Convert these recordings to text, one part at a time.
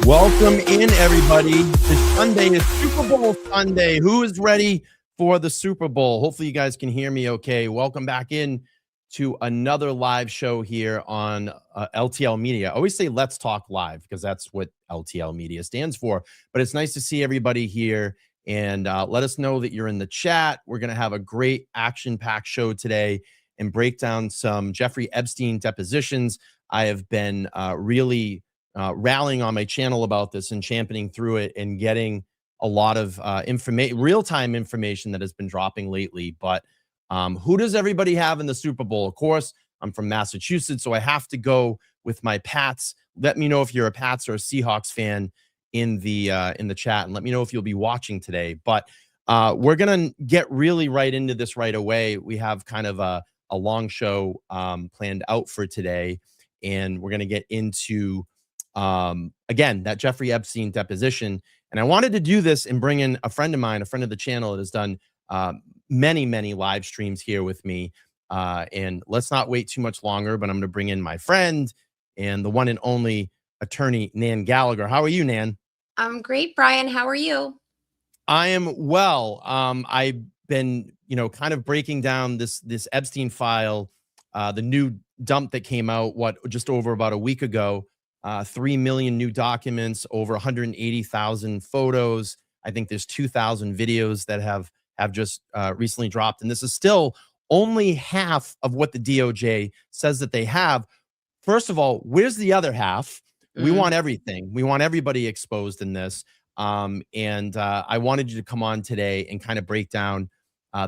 Welcome in, everybody. This Sunday is Super Bowl Sunday. Who is ready for the Super Bowl? Hopefully, you guys can hear me okay. Welcome back in to another live show here on LTL Media. I always say let's talk live because that's what LTL Media stands for. But it's nice to see everybody here, and let us know that you're in the chat. We're going to have a great action-packed show today and break down some Giuffre Epstein depositions. I have been really rallying on my channel about this and championing through it and getting a lot of real-time information that has been dropping lately. But who does everybody have in the Super Bowl? Of course, I'm from Massachusetts, so I have to go with my Pats. Let me know if you're a Pats or a Seahawks fan in the chat, and let me know if you'll be watching today. But we're gonna get really right into this right away. We have kind of a long show planned out for today, and we're gonna get into again, that Giuffre Epstein deposition. And I wanted to do this and bring in a friend of mine, a friend of the channel that has done many live streams here with me. And let's not wait too much longer, but I'm going to bring in my friend and the one and only attorney, Nan Gallagher. How are you, Nan? I'm great, Brian. How are you? I am well. I've been, kind of breaking down this Epstein file, the new dump that came out, just over about a week ago. 3 million new documents, over 180,000 photos. I think there's 2,000 videos that have just recently dropped. And this is still only half of what the DOJ says that they have. First of all, where's the other half? We want everything. We want everybody exposed in this. And I wanted you to come on today and kind of break down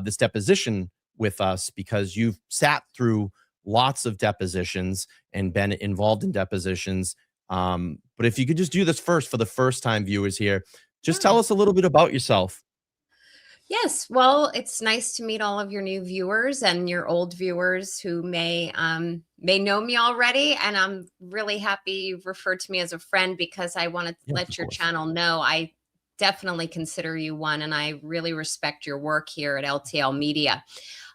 this deposition with us because you've sat through lots of depositions and been involved in depositions. But if you could just do this first for the first time viewers here, just tell us a little bit about yourself. Yes, well, it's nice to meet all of your new viewers and your old viewers who may know me already. And I'm really happy you've referred to me as a friend because I want to let your channel know I definitely consider you one, and I really respect your work here at LTL Media.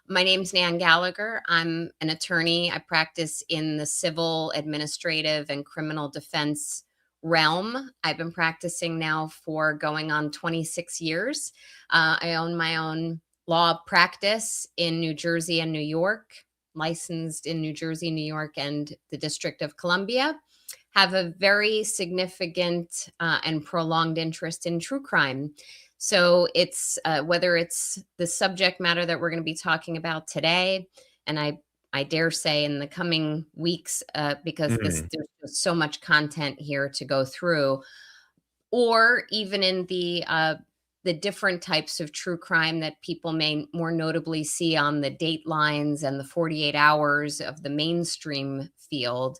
My name's Nan Gallagher. I'm an attorney. I practice in the civil, administrative, and criminal defense realm. I've been practicing now for going on 26 years. I own my own law practice in New Jersey and New York, licensed in New Jersey, New York, and the District of Columbia. Have a very significant and prolonged interest in true crime. So it's whether it's the subject matter that we're going to be talking about today, and I dare say in the coming weeks, because there's so much content here to go through, or even in the different types of true crime that people may more notably see on the Datelines and the 48 Hours of the mainstream field.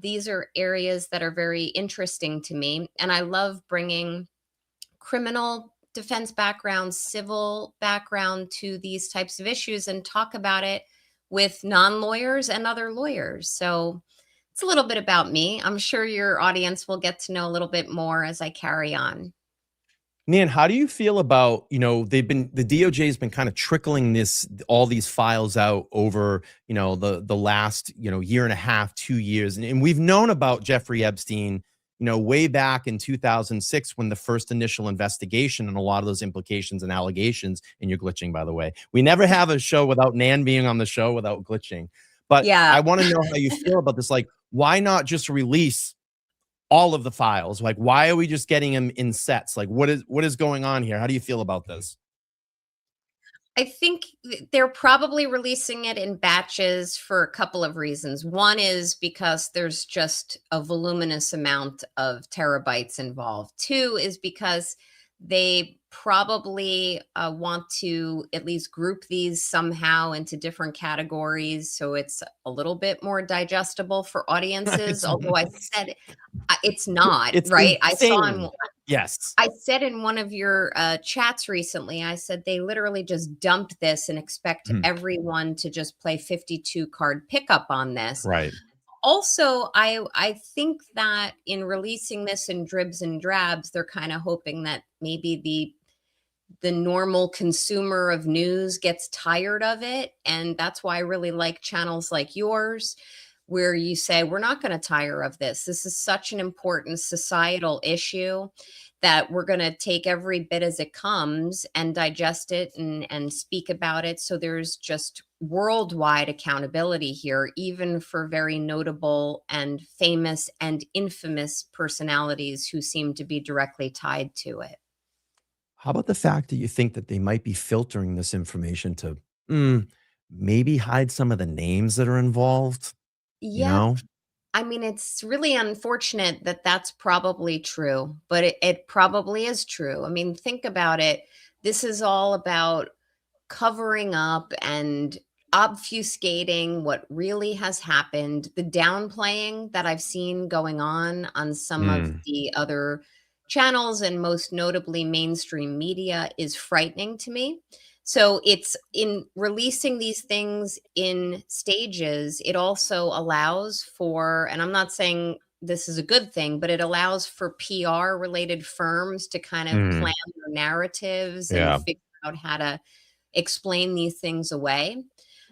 These are areas that are very interesting to me, and I love bringing criminal defense background, civil background to these types of issues and talk about it with non-lawyers and other lawyers. So it's a little bit about me. I'm sure your audience will get to know a little bit more as I carry on. Nan, how do you feel about, the DOJ has been kind of trickling all these files out over, the last, year and a half, 2 years. And we've known about Giuffre Epstein, way back in 2006 when the first initial investigation and a lot of those implications and allegations, and you're glitching, by the way. We never have a show without Nan being on the show without glitching. But yeah. I want to know how you feel about this. Like, why not just release all of the files? Like, why are we just getting them in sets? Like, what is going on here? How do you feel about this? I think they're probably releasing it in batches for a couple of reasons. One is because there's just a voluminous amount of terabytes involved. Two is because they probably want to at least group these somehow into different categories so it's a little bit more digestible for audiences. Although I said it's not, it's right? Insane. I saw yes. I said in one of your chats recently, I said they literally just dumped this and expect everyone to just play 52 card pickup on this. Right. Also, I think that in releasing this in dribs and drabs, they're kind of hoping that maybe the normal consumer of news gets tired of it. And that's why I really like channels like yours, where you say, we're not going to tire of this. This is such an important societal issue that we're going to take every bit as it comes and digest it and speak about it. So there's just worldwide accountability here, even for very notable and famous and infamous personalities who seem to be directly tied to it. How about the fact that you think that they might be filtering this information to mm, maybe hide some of the names that are involved? You Yep. know? I mean, it's really unfortunate that that's probably true, but it probably is true. I mean, think about it. This is all about covering up and obfuscating what really has happened. The downplaying that I've seen going on some of Mm, the other channels and most notably mainstream media is frightening to me. So it's in releasing these things in stages, it also allows for, and I'm not saying this is a good thing, but it allows for PR related firms to kind of mm, plan their narratives and yeah. figure out how to explain these things away.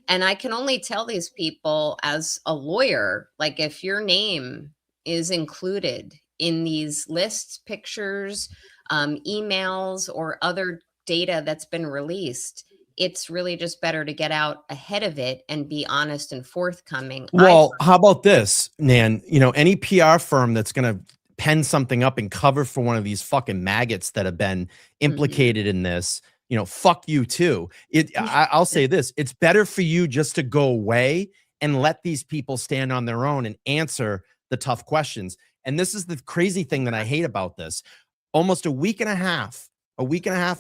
And I can only tell these people as a lawyer, like if your name is included in these lists, pictures, emails, or other data that's been released, it's really just better to get out ahead of it and be honest and forthcoming. Well, how about this, Nan? Any PR firm that's going to pen something up and cover for one of these fucking maggots that have been Mhm. implicated in this, fuck you too. I'll say this: it's better for you just to go away and let these people stand on their own and answer the tough questions. And this is the crazy thing that I hate about this. Almost a week and a half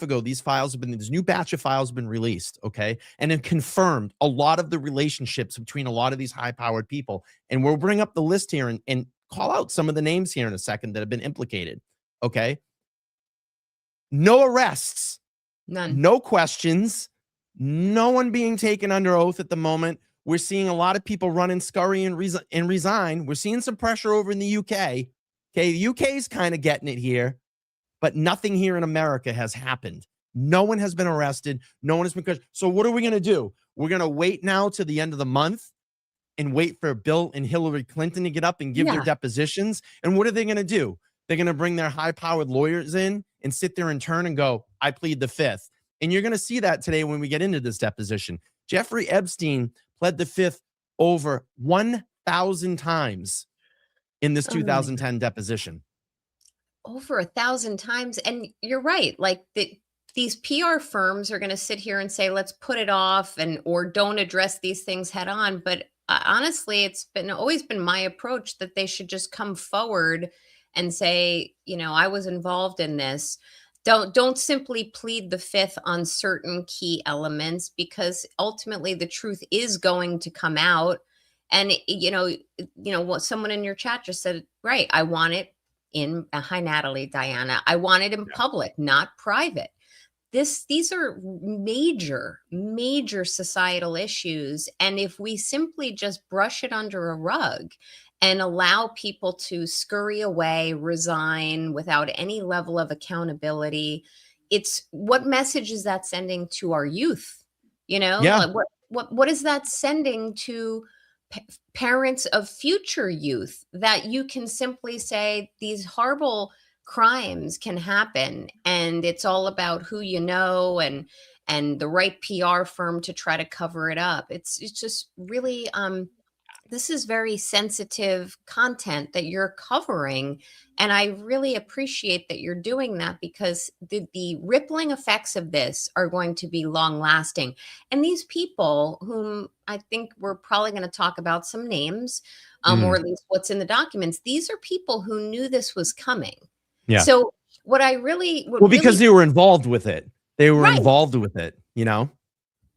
ago, this new batch of files have been released. Okay. And it confirmed a lot of the relationships between a lot of these high powered people. And we'll bring up the list here and call out some of the names here in a second that have been implicated. Okay. No arrests, None. no questions, no one being taken under oath at the moment. We're seeing a lot of people run and scurry and resign. We're seeing some pressure over in the UK. Okay. The UK is kind of getting it here, but nothing here in America has happened. No one has been arrested. No one has been questioned. So what are we going to do? We're going to wait now to the end of the month and wait for Bill and Hillary Clinton to get up and give their Yeah. depositions. And what are they going to do? They're going to bring their high-powered lawyers in and sit there in turn and go, I plead the fifth. And you're going to see that today when we get into this deposition. Jeffrey Epstein pled the fifth over 1,000 times in this Oh my 2010 deposition. Over 1,000 times, and you're right, like, these PR firms are gonna sit here and say, "Let's put it off," and or "Don't address these things head on," but, honestly, it's been always been my approach that they should just come forward and say, "I was involved in this." Don't simply plead the fifth on certain key elements because ultimately the truth is going to come out, and, what someone in your chat just said, right, I want it in hi Natalie, Diana. I want it in Yeah. public, not private. These are major societal issues, and if we simply just brush it under a rug and allow people to scurry away, resign without any level of accountability, it's what message is that sending to our youth? Yeah. Like what is that sending to parents of future youth, that you can simply say these horrible crimes can happen and it's all about who you know and the right PR firm to try to cover it up. It's just really this is very sensitive content that you're covering, and I really appreciate that you're doing that because the rippling effects of this are going to be long lasting. And these people, whom I think we're probably going to talk about some names, or Mm, at least what's in the documents, these are people who knew this was coming. yeah. So what Well, because really they were involved with it. They were right, involved with it,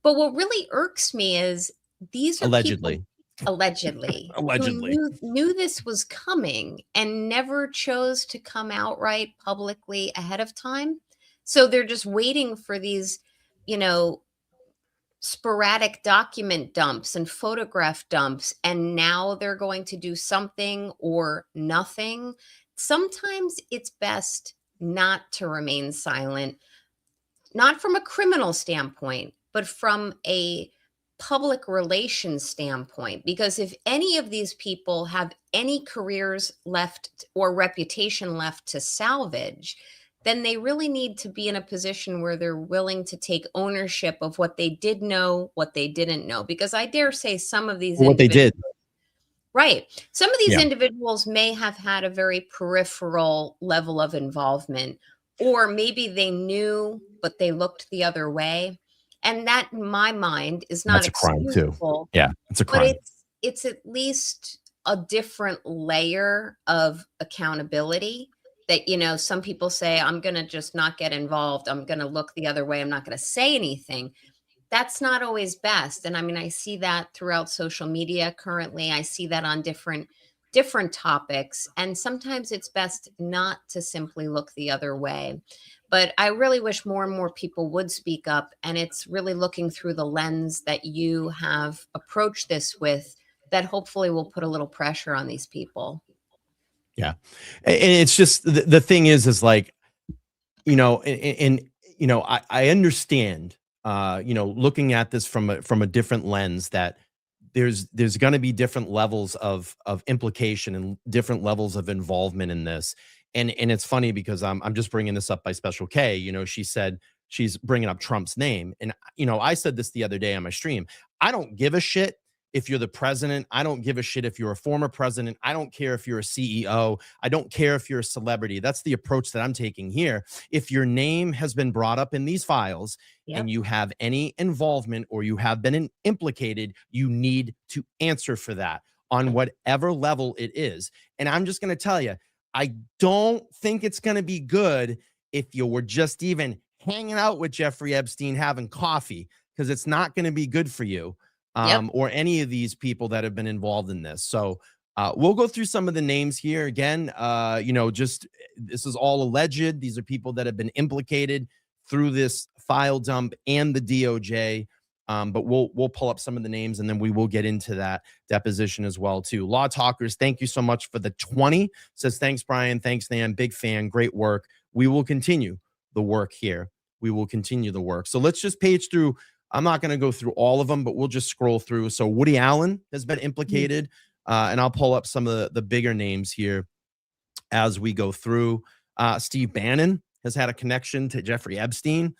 but what really irks me is these are people allegedly. allegedly, who Allegedly. knew this was coming and never chose to come outright publicly ahead of time. So they're just waiting for these, you know, sporadic document dumps and photograph dumps, and now they're going to do something or nothing. Sometimes it's best not to remain silent, not from a criminal standpoint, but from a public relations standpoint, because if any of these people have any careers left or reputation left to salvage, then they really need to be in a position where they're willing to take ownership of what they did know, what they didn't know. Because I dare say some of these What they individuals, did. right, some of these Yeah. individuals may have had a very peripheral level of involvement, or maybe they knew, but they looked the other way. And that, in my mind, is not That's a crime too. excusable, Yeah, it's a but crime. it's at least a different layer of accountability that, some people say, I'm going to just not get involved. I'm going to look the other way. I'm not going to say anything. That's not always best. And I mean, I see that throughout social media currently. I see that on different topics. And sometimes it's best not to simply look the other way. But I really wish more and more people would speak up. And it's really looking through the lens that you have approached this with that hopefully will put a little pressure on these people. Yeah. And it's just the thing is like, I understand, looking at this from a different lens, that there's going to be different levels of implication and different levels of involvement in this. And it's funny because I'm just bringing this up by Special K. She said she's bringing up Trump's name. And, I said this the other day on my stream. I don't give a shit if you're the president. I don't give a shit if you're a former president. I don't care if you're a CEO. I don't care if you're a celebrity. That's the approach that I'm taking here. If your name has been brought up in these files, Yep. and you have any involvement or you have been implicated, you need to answer for that on whatever level it is. And I'm just going to tell you, I don't think it's going to be good if you were just even hanging out with Jeffrey Epstein having coffee, because it's not going to be good for you. Yep. Or any of these people that have been involved in this. So we'll go through some of the names here again. Just this is all alleged. These are people that have been implicated through this file dump and the DOJ. But we'll pull up some of the names, and then we will get into that deposition as well too. Law Talkers, thank you so much for the 20. Says thanks, Brian. Thanks, Nan. Big fan. Great work. We will continue the work here. We will continue the work. So let's just page through. I'm not going to go through all of them, but we'll just scroll through. So Woody Allen has been implicated, and I'll pull up some of the bigger names here as we go through. Steve Bannon has had a connection to Jeffrey Epstein.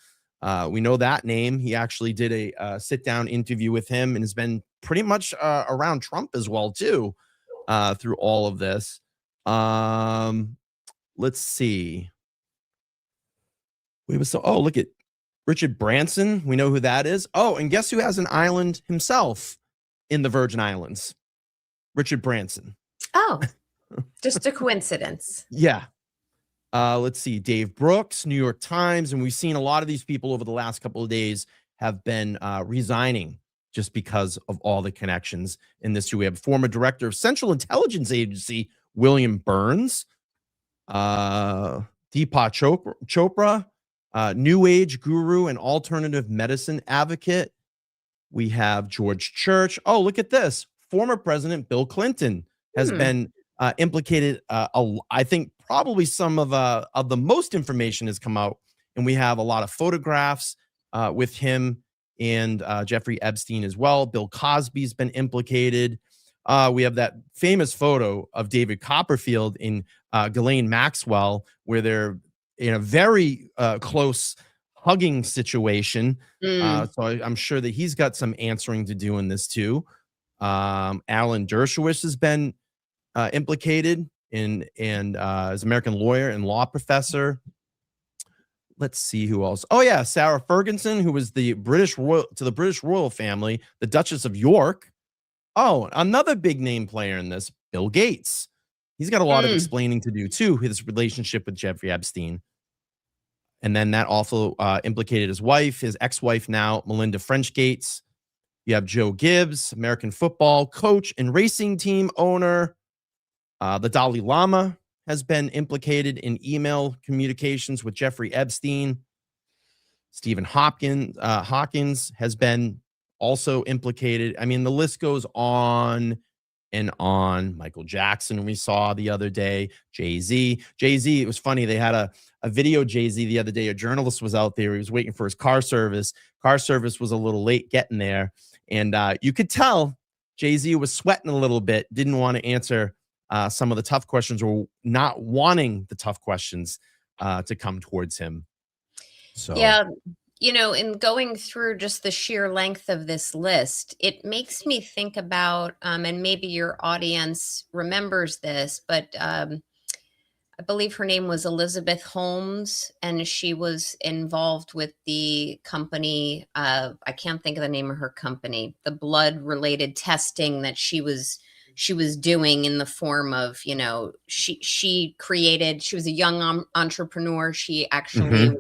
We know that name. He actually did a sit-down interview with him and has been pretty much around Trump as well, too, through all of this. Let's see. Look at Richard Branson. We know who that is. Oh, and guess who has an island himself in the Virgin Islands? Richard Branson. Oh, just a coincidence. Yeah. Let's see. Dave Brooks, New York Times. And we've seen a lot of these people over the last couple of days have been resigning just because of all the connections in this. We have former director of Central Intelligence Agency, William Burns, Deepak Chopra, New Age guru and alternative medicine advocate. We have George Church. Oh, look at this. Former President Bill Clinton has been implicated. I think probably some of the most information has come out, and we have a lot of photographs with him and Jeffrey Epstein as well. Bill Cosby's been implicated. We have that famous photo of David Copperfield in Ghislaine Maxwell, where they're in a very close hugging situation. So I'm sure that he's got some answering to do in this too. Alan Dershowitz has been implicated as American lawyer and law professor. Let's see who else. Oh yeah, Sarah Ferguson, who was the British royal family, the Duchess of York. Oh, another big name player in this, Bill Gates. He's got a lot of explaining to do too, his relationship with Jeffrey Epstein. And then that also implicated his wife, his ex-wife now, Melinda French Gates. You have Joe Gibbs, American football coach and racing team owner. The Dalai Lama has been implicated in email communications with Jeffrey Epstein. Stephen Hawkins has been also implicated. I mean, the list goes on and on. Michael Jackson, we saw the other day. Jay-Z, it was funny. They had a video Jay-Z the other day. A journalist was out there. He was waiting for his car service. Car service was a little late getting there. And you could tell Jay-Z was sweating a little bit, didn't want to answer some of the tough questions, or not wanting the tough questions to come towards him. So Yeah, in going through just the sheer length of this list, it makes me think about, and maybe your audience remembers this, but I believe her name was Elizabeth Holmes, and she was involved with the company. I can't think of the name of her company. The blood-related testing that she was doing in the form of, she created. She was a young entrepreneur. She actually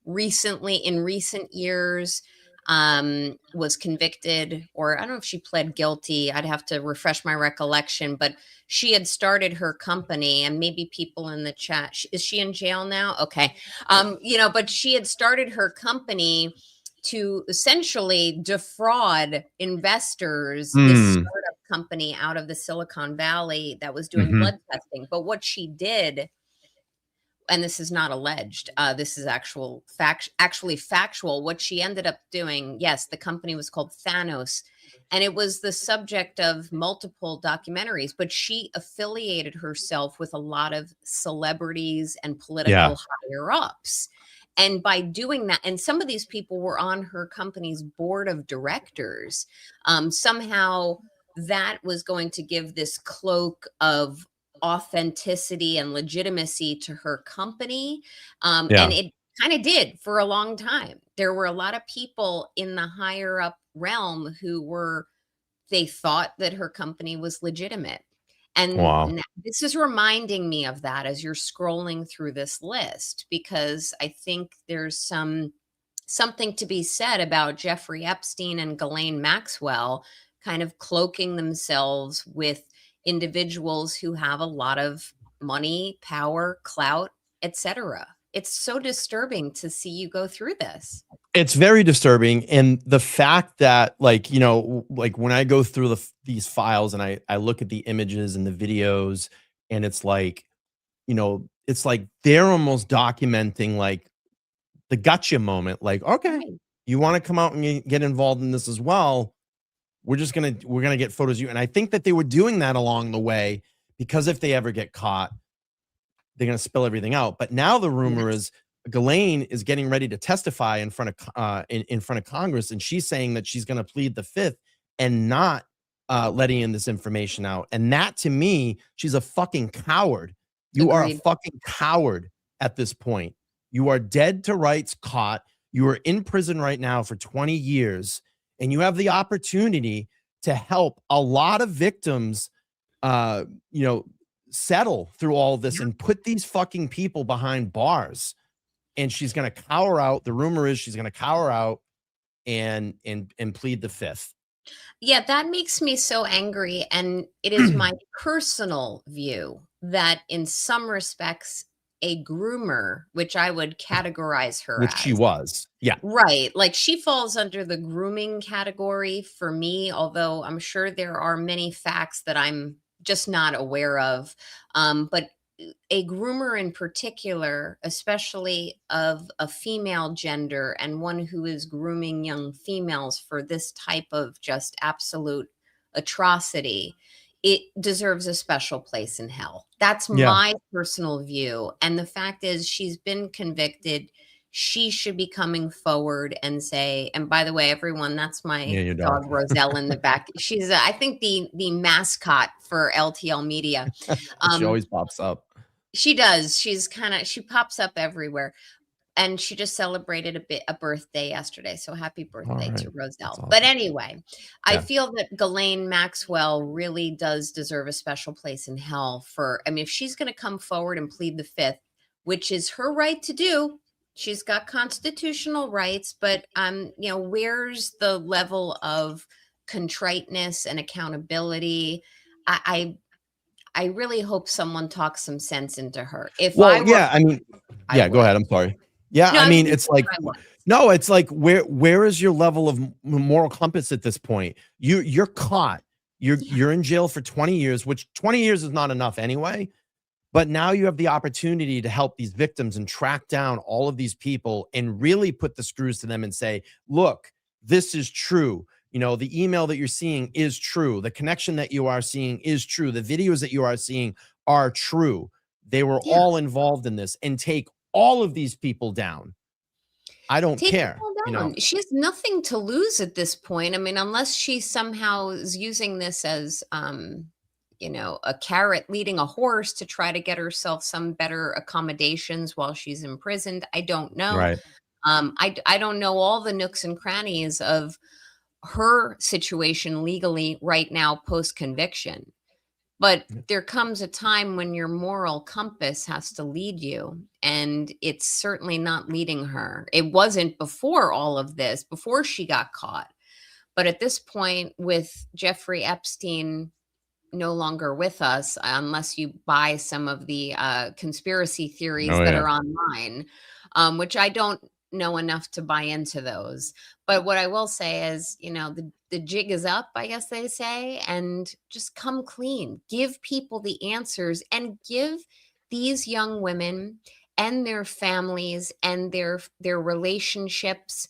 in recent years was convicted, or I don't know if she pled guilty. I'd have to refresh my recollection, but she had started her company, and maybe people in the chat, is she in jail now? Okay. But she had started her company to essentially defraud investors, this startup company out of the Silicon Valley that was doing blood testing. But what she did, and this is not alleged, this is actually factual. What she ended up doing, yes, the company was called Thanos, and it was the subject of multiple documentaries, but she affiliated herself with a lot of celebrities and political higher ups. And by doing that, and some of these people were on her company's board of directors, somehow that was going to give this cloak of authenticity and legitimacy to her company. And it kind of did for a long time. There were a lot of people in the higher up realm who they thought that her company was legitimate. And this is reminding me of that as you're scrolling through this list, because I think there's something to be said about Jeffrey Epstein and Ghislaine Maxwell kind of cloaking themselves with individuals who have a lot of money, power, clout, etc. It's so disturbing to see you go through this. It's very disturbing. And the fact that, like when I go through these files and I look at the images and the videos, and it's like, it's like they're almost documenting like the gotcha moment. Like, okay, you want to come out and get involved in this as well. We're going to get photos of you. And I think that they were doing that along the way, because if they ever get caught, they're going to spill everything out. But now the rumor is Ghislaine is getting ready to testify in front of in front of Congress, and she's saying that she's going to plead the fifth and not letting in this information out. And that, to me, she's a fucking coward. You are a fucking coward at this point. You are dead to rights, caught. You are in prison right now for 20 years, and you have the opportunity to help a lot of victims, settle through all of this and put these fucking people behind bars. And she's going to cower out. The rumor is she's going to cower out and plead the fifth. Yeah, that makes me so angry. And it is my personal view that in some respects, a groomer, which I would categorize her which as. She was. Yeah. Right. Like, she falls under the grooming category for me, although I'm sure there are many facts that I'm just not aware of. But a groomer in particular, especially of a female gender, and one who is grooming young females for this type of just absolute atrocity, it deserves a special place in hell. That's my personal view. And the fact is, she's been convicted. She should be coming forward and say, and by the way, everyone, that's my dog Roselle in the back. She's, I think, the mascot for LTL Media. She always pops up. She does. She pops up everywhere. And she just celebrated a birthday yesterday. So happy birthday to Roselle. Awesome. But anyway, I feel that Ghislaine Maxwell really does deserve a special place in hell if she's going to come forward and plead the fifth, which is her right to do. She's got constitutional rights, but where's the level of contriteness and accountability? I really hope someone talks some sense into her. Go ahead. I'm sorry. Yeah, no, it's like, no, it's like, where is your level of moral compass at this point? You're caught. You're in jail for 20 years, which 20 years is not enough anyway. But now you have the opportunity to help these victims and track down all of these people and really put the screws to them and say, look, this is true. You know, the email that you're seeing is true. The connection that you are seeing is true. The videos that you are seeing are true. They were Yeah. all involved in this, and take all of these people down. I don't Take them care. all You know, down. She has nothing to lose at this point. I mean, unless she somehow is using this as, you know, a carrot leading a horse to try to get herself some better accommodations while she's imprisoned. I don't know. right. I don't know all the nooks and crannies of her situation legally right now post conviction. But there comes a time when your moral compass has to lead you, and it's certainly not leading her. It wasn't before all of this, before she got caught. But at this point, with Jeffrey Epstein no longer with us, unless you buy some of the conspiracy theories Oh, that yeah. are online, which I don't know enough to buy into those. But what I will say is, you know, the jig is up, I guess they say, and just come clean. Give people the answers and give these young women and their families and their relationships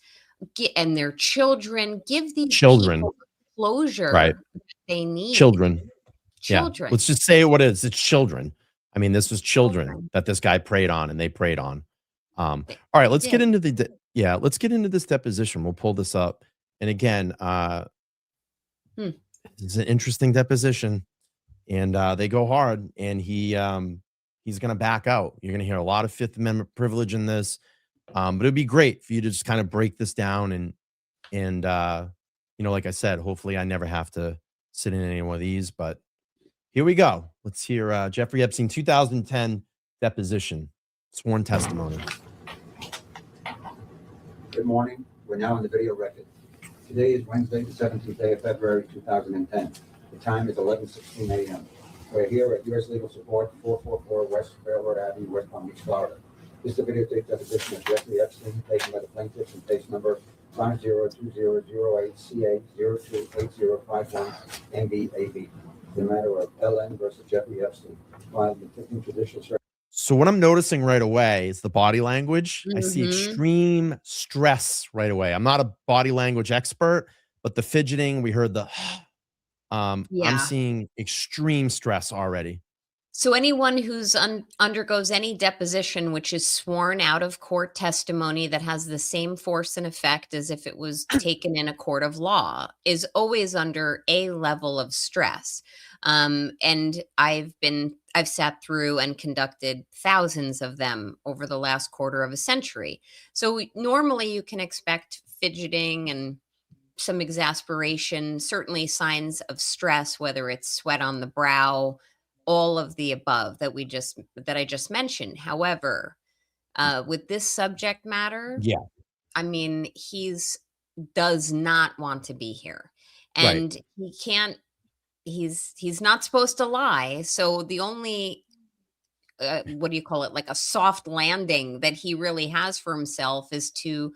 and their children, give these Children. people the Right. closure they need. Children. Yeah. Children, Let's just say what it is. It's children. I mean, this was children children. that this guy preyed on, and they preyed on. They All right, they let's get did. into let's get into this deposition. We'll pull this up. And again, Hmm. it's an interesting deposition, and they go hard, and he's gonna back out. You're gonna hear a lot of Fifth Amendment privilege in this. But it'd be great for you to just kind of break this down and you know, like I said, hopefully I never have to sit in any one of these, but here we go. Let's hear Jeffrey Epstein 2010 deposition, sworn testimony. Good morning. We're now on the video record. Today is Wednesday, the 17th day of February, 2010. The time is 11:16 a.m. We're here at U.S. Legal Support, 444 West Railroad Avenue, West Palm Beach, Florida. This is the videotape deposition of Jeffrey Epstein, taken by the plaintiffs in case number 502008CA028051MBAB. The matter of LN versus Jeffrey Epstein, filed in 15 Judicial Circuit. So what I'm noticing right away is the body language. I see Mhm. extreme stress right away. I'm not a body language expert, but the fidgeting, we heard the I'm Yeah. seeing extreme stress already. So anyone who's undergoes any deposition which is sworn out of court testimony that has the same force and effect as if it was taken in a court of law is always under a level of stress. And I've sat through and conducted thousands of them over the last quarter of a century. So normally you can expect fidgeting and some exasperation, certainly signs of stress, whether it's sweat on the brow, all of the above that I just mentioned. However, with this subject matter, Yeah, I mean, he's does not want to be here, right. and he can't. He's not supposed to lie. So the only what do you call it, like a soft landing that he really has for himself is to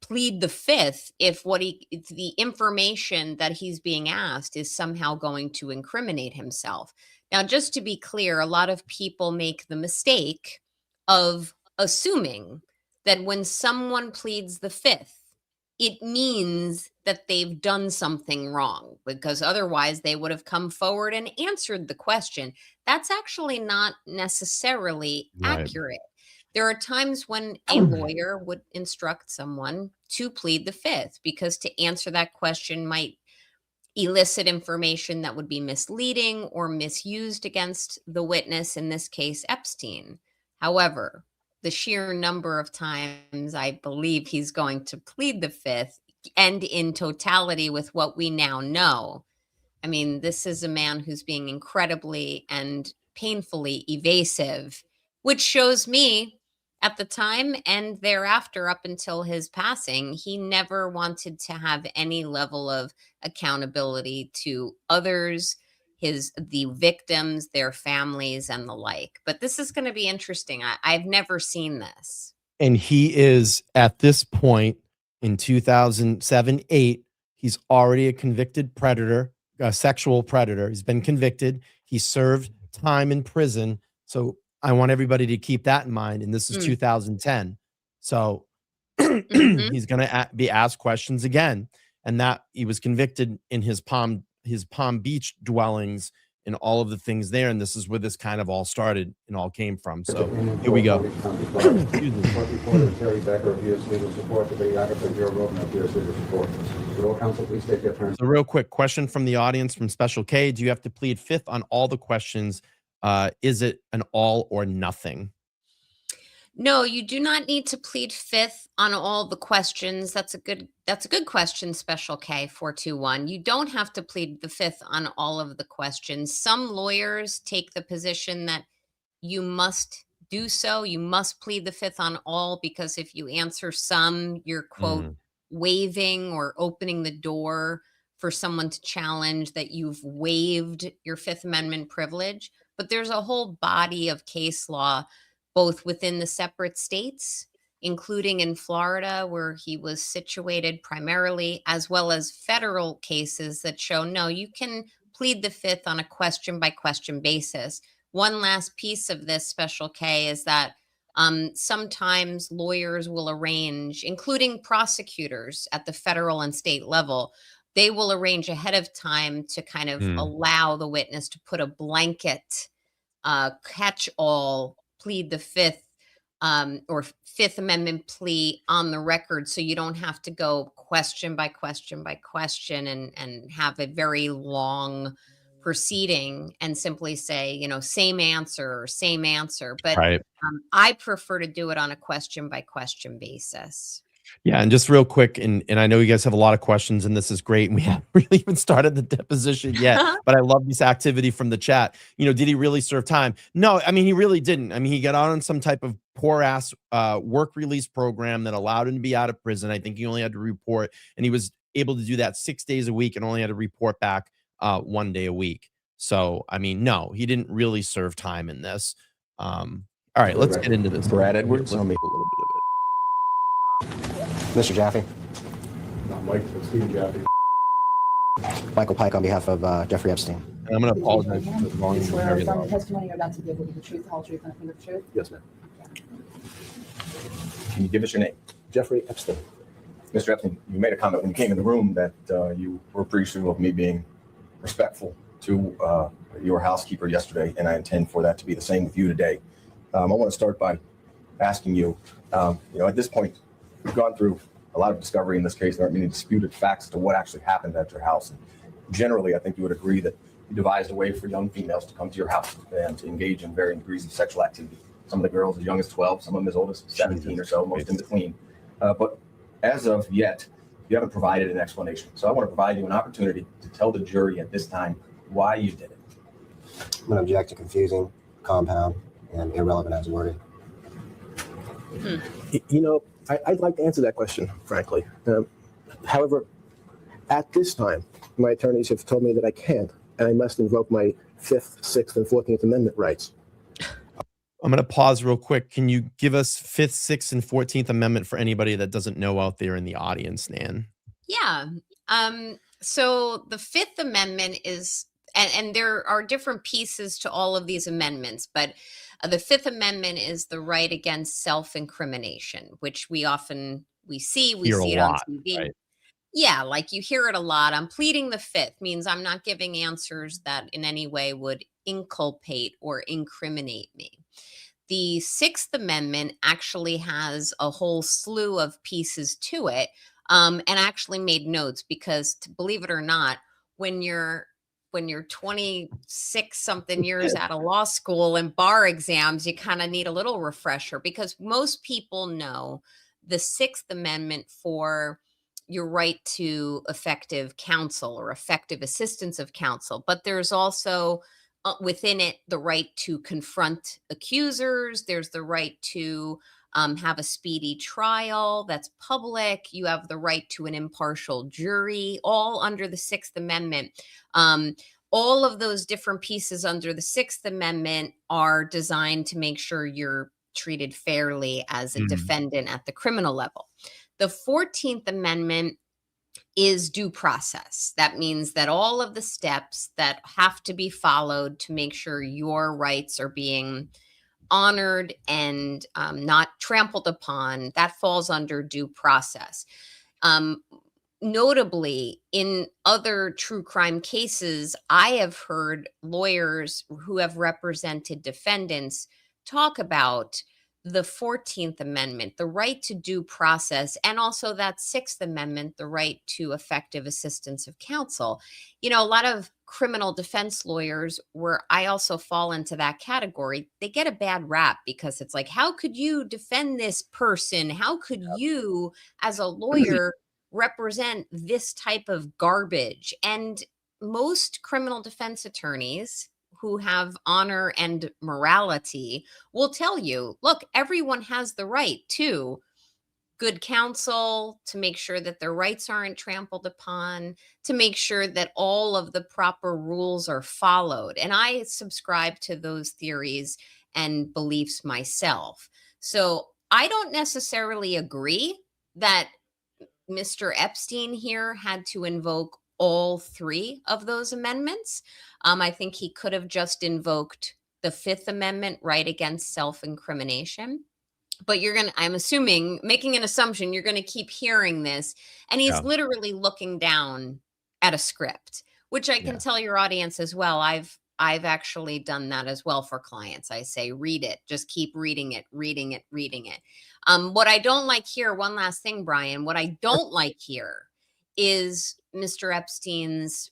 plead the fifth if the information that he's being asked is somehow going to incriminate himself. Now, just to be clear, a lot of people make the mistake of assuming that when someone pleads the fifth, it means that they've done something wrong, because otherwise they would have come forward and answered the question. That's actually not necessarily Right. accurate. There are times when a lawyer would instruct someone to plead the fifth because to answer that question might elicit information that would be misleading or misused against the witness, in this case, Epstein. However, the sheer number of times I believe he's going to plead the fifth, and in totality with what we now know, I mean, this is a man who's being incredibly and painfully evasive, which shows me at the time and thereafter, up until his passing, he never wanted to have any level of accountability to others, the victims, their families, and the like. But this is going to be interesting. I've never seen this. And he is at this point in 2007, 8, he's already a convicted predator, a sexual predator. He's been convicted. He served time in prison. So I want everybody to keep that in mind. And this is 2010. So he's going to be asked questions again. And that he was convicted in his Palm Beach dwellings and all of the things there. And this is where this kind of all started and all came from. So here we go. Excuse me. Court reporter Terry Becker of U.S. Legal Support, the videographer Joe Rogan of U.S. Legal Support. Would all counsel please take their turns? So real quick question from the audience from Special K. Do you have to plead fifth on all the questions? Is it an all or nothing? No, you do not need to plead fifth on all the questions. That's a good question, Special K 421. You don't have to plead the fifth on all of the questions. Some lawyers take the position that you must do so. You must plead the fifth on all, because if you answer some, you're quote waiving or opening the door for someone to challenge that you've waived your Fifth Amendment privilege. But there's a whole body of case law, both within the separate states, including in Florida, where he was situated primarily, as well as federal cases that show, no, you can plead the fifth on a question-by-question basis. One last piece of this, Special K, is that sometimes lawyers will arrange, including prosecutors at the federal and state level, they will arrange ahead of time to kind of allow the witness to put a blanket catch-all plead the fifth or Fifth Amendment plea on the record, so you don't have to go question by question by question and have a very long proceeding and simply say, you know, same answer. But I prefer to do it on a question by question basis. Yeah, and just real quick, and I know you guys have a lot of questions, and this is great. And we haven't really even started the deposition yet, but I love this activity from the chat. You know, did he really serve time? No, I mean, he really didn't. I mean, he got out on some type of poor ass work release program that allowed him to be out of prison. I think he only had to report, and he was able to do that 6 days a week and only had to report back 1 day a week. So, I mean, no, he didn't really serve time in this. All right, let's get into this. Brad Edwards. Let's make a little bit of it. Mr. Giuffre. Not Mike, but Steve Jaffe. Michael Pike on behalf of Giuffre Epstein. And I'm going to apologize for the volume. Swear or affirm the testimony you're about to give will be the truth, the whole truth, and nothing but the truth? Yes, ma'am. Can you give us your name? Giuffre Epstein. Mr. Epstein, you made a comment when you came in the room that you were appreciative of me being respectful to your housekeeper yesterday, and I intend for that to be the same with you today. I want to start by asking you, at this point, we've gone through a lot of discovery in this case. There aren't many disputed facts as to what actually happened at your house. And generally, I think you would agree that you devised a way for young females to come to your house and to engage in varying degrees of sexual activity. Some of the girls as young as 12, some of them as old as 17 or so, most in between. But as of yet, you haven't provided an explanation. So I want to provide you an opportunity to tell the jury at this time why you did it. I'm going to object to confusing, compound, and irrelevant as worded. I'd like to answer that question, frankly. However, at this time, my attorneys have told me that I can't, and I must invoke my 5th, 6th, and 14th Amendment rights. I'm going to pause real quick. Can you give us 5th, 6th, and 14th Amendment for anybody that doesn't know out there in the audience, Nan? Yeah. So the Fifth Amendment is, and there are different pieces to all of these amendments, but the Fifth Amendment is the right against self-incrimination, which we see it on TV. Right? Yeah, like you hear it a lot. I'm pleading the fifth means I'm not giving answers that in any way would inculpate or incriminate me. The Sixth Amendment actually has a whole slew of pieces to it, and I actually made notes because, believe it or not, when you're 26 something years out of law school and bar exams, you kind of need a little refresher, because most people know the Sixth Amendment for your right to effective counsel or effective assistance of counsel. But there's also within it the right to confront accusers. There's the right to have a speedy trial that's public. You have the right to an impartial jury, all under the Sixth Amendment. All of those different pieces under the Sixth Amendment are designed to make sure you're treated fairly as a defendant at the criminal level. The 14th Amendment is due process. That means that all of the steps that have to be followed to make sure your rights are being honored and not trampled upon, that falls under due process. Um, Notably, in other true crime cases, I have heard lawyers who have represented defendants talk about the 14th Amendment, the right to due process, and also that 6th Amendment, the right to effective assistance of counsel. You know, a lot of criminal defense lawyers, where I also fall into that category, they get a bad rap because it's like, how could you defend this person? How could you, as a lawyer, represent this type of garbage? And most criminal defense attorneys who have honor and morality will tell you, look, everyone has the right to good counsel, to make sure that their rights aren't trampled upon, to make sure that all of the proper rules are followed. And I subscribe to those theories and beliefs myself. So I don't necessarily agree that Mr. Epstein here had to invoke all three of those amendments. I think he could have just invoked the Fifth Amendment, right against self-incrimination. But I'm assuming, making an assumption, you're going to keep hearing this. And he's Yeah. literally looking down at a script, which I can Yeah. tell your audience as well. I've actually done that as well for clients. I say, read it, just keep reading it, reading it, reading it. What I don't like here, one last thing, Brian, what I don't like here is Mr. Epstein's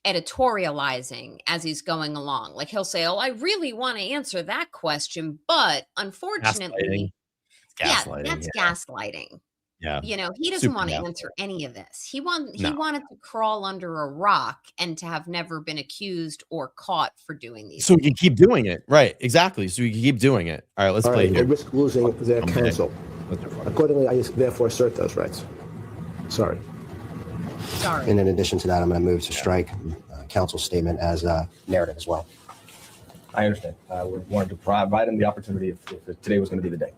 editorializing as he's going along. Like he'll say, oh, I really want to answer that question, but Gaslighting. unfortunately, It's yeah, gaslighting. that's gaslighting. Yeah. You know, he doesn't Super want to gaslighting. answer any of this. He No. wanted to crawl under a rock and to have never been accused or caught for doing these So we things. can keep doing it. Right. Exactly. So we can keep doing it. All right. Let's All play right, here. they risk losing their Okay. counsel. Let's do it. Accordingly, I therefore assert those rights. Sorry. Sorry. And in addition to that, I'm going to move to strike counsel's statement as narrative as well. I understand. We wanted to provide him the opportunity if today was going to be the day.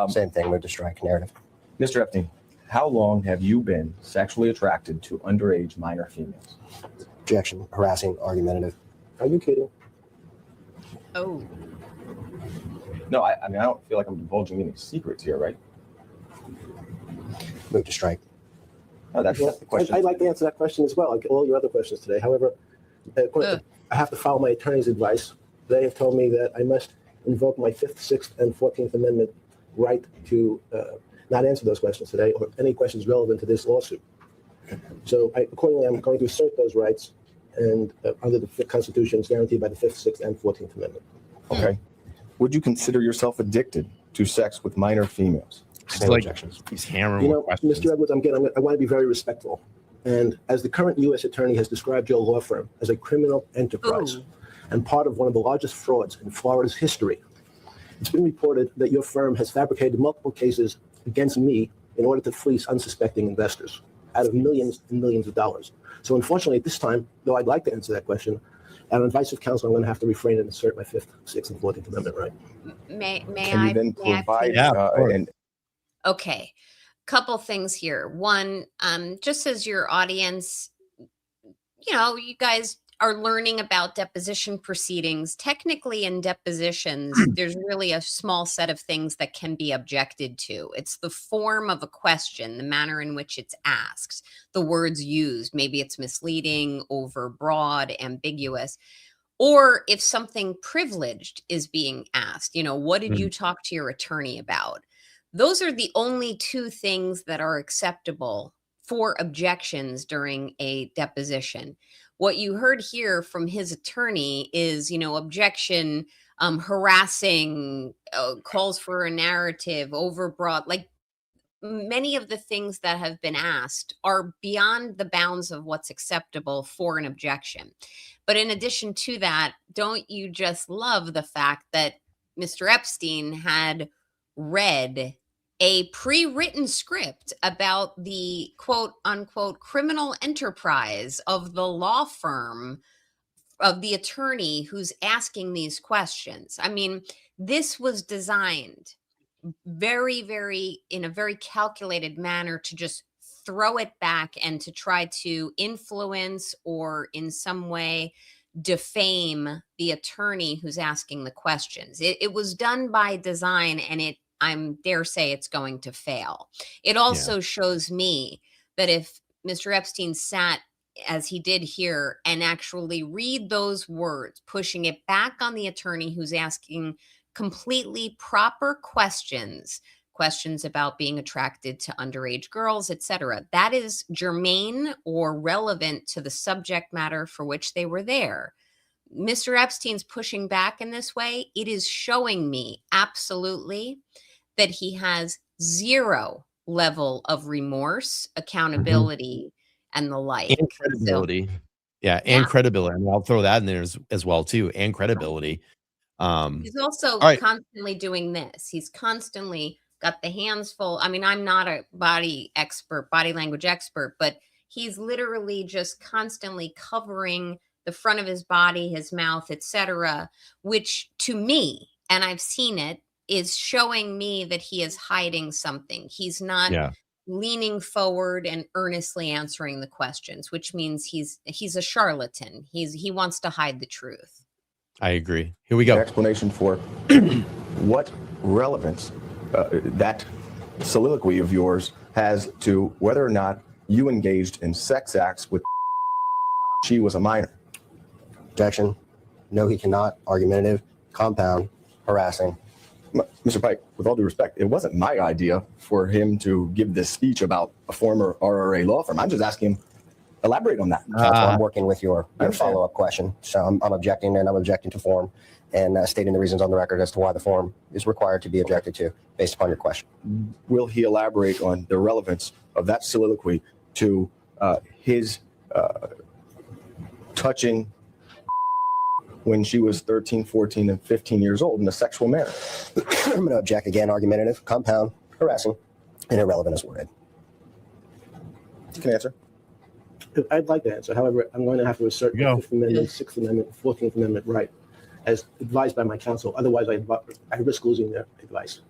Same thing, move to strike narrative. Mr. Epstein, how long have you been sexually attracted to underage minor females? Objection, harassing, argumentative. Are you kidding? Oh, No, I mean, I don't feel like I'm divulging any secrets here, right? Move to strike. No, that's the question. I'd like to answer that question as well, like all your other questions today. However, I have to follow my attorney's advice. They have told me that I must invoke my 5th, 6th, and 14th Amendment right to not answer those questions today or any questions relevant to this lawsuit. So accordingly, I'm going to assert those rights and under the Constitution is guaranteed by the 5th, 6th, and 14th Amendment. Okay. Would you consider yourself addicted to sex with minor females? It's Same like objections. he's hammering You with know, questions. Mr. Edwards, I want to be very respectful. And as the current U.S. attorney has described your law firm as a criminal enterprise Ooh. and part of one of the largest frauds in Florida's history, it's been reported that your firm has fabricated multiple cases against me in order to fleece unsuspecting investors out of millions and millions of dollars. So unfortunately, at this time, though I'd like to answer that question, on advice of counsel, I'm going to have to refrain and assert my 5th, 6th, and 14th Amendment right. may Can I? you then may I provide please- Yeah, of course. and Okay. Couple things here. One, just as your audience, you know, you guys are learning about deposition proceedings. Technically, in depositions, there's really a small set of things that can be objected to. It's the form of a question, the manner in which it's asked, the words used. Maybe it's misleading, overbroad, ambiguous. Or if something privileged is being asked, you know, what did you talk to your attorney about? Those are the only two things that are acceptable for objections during a deposition. What you heard here from his attorney is, you know, objection, harassing, calls for a narrative, overbroad, like many of the things that have been asked are beyond the bounds of what's acceptable for an objection. But in addition to that, don't you just love the fact that Mr. Epstein had read a pre-written script about the quote unquote criminal enterprise of the law firm of the attorney who's asking these questions? I mean, this was designed very, very in a very calculated manner to just throw it back and to try to influence or in some way defame the attorney who's asking the questions. It was done by design, and I'm dare say it's going to fail. It also shows me that if Mr. Epstein sat as he did here and actually read those words, pushing it back on the attorney who's asking completely proper questions about being attracted to underage girls, etc. That is germane or relevant to the subject matter for which they were there. Mr. Epstein's pushing back in this way. It is showing me absolutely that he has zero level of remorse, accountability, and the like. And credibility. So, and yeah. credibility. I mean, I'll throw that in there as well too, and credibility. He's also all right. constantly doing this. He's constantly got the hands full. I mean, I'm not a body language expert, but he's literally just constantly covering the front of his body, his mouth, etc., which to me, and I've seen it, is showing me that he is hiding something. He's not leaning forward and earnestly answering the questions, which means he's a charlatan. He wants to hide the truth. I agree. Here we go. Explanation for what relevance that soliloquy of yours has to whether or not you engaged in sex acts with she was a minor. Objection. No, he cannot. Argumentative. Compound. Harassing. Mr. Pike, with all due respect, it wasn't my idea for him to give this speech about a former RRA law firm. I'm just asking him, elaborate on that. Counsel, I'm working with your follow-up question. So I'm objecting, and I'm objecting to form and stating the reasons on the record as to why the form is required to be objected to based upon your question. Will he elaborate on the relevance of that soliloquy to his touching when she was 13, 14, and 15 years old in a sexual manner? I'm going to object again. Argumentative, compound, harassing, and irrelevant as worded. You can answer. I'd like to answer. However, I'm going to have to assert the Fifth Amendment, Sixth Amendment, 14th Amendment right, as advised by my counsel. Otherwise, I risk losing their advice.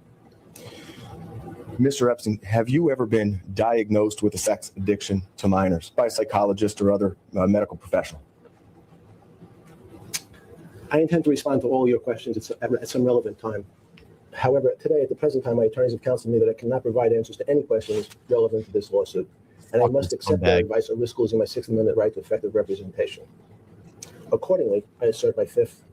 Mr. Epstein, have you ever been diagnosed with a sex addiction to minors by a psychologist or other medical professional? I intend to respond to all your questions at some relevant time. However, today, at the present time, my attorneys have counseled me that I cannot provide answers to any questions relevant to this lawsuit, and I must accept their advice or risk losing my Sixth Amendment right to effective representation. Accordingly, I assert my Fifth,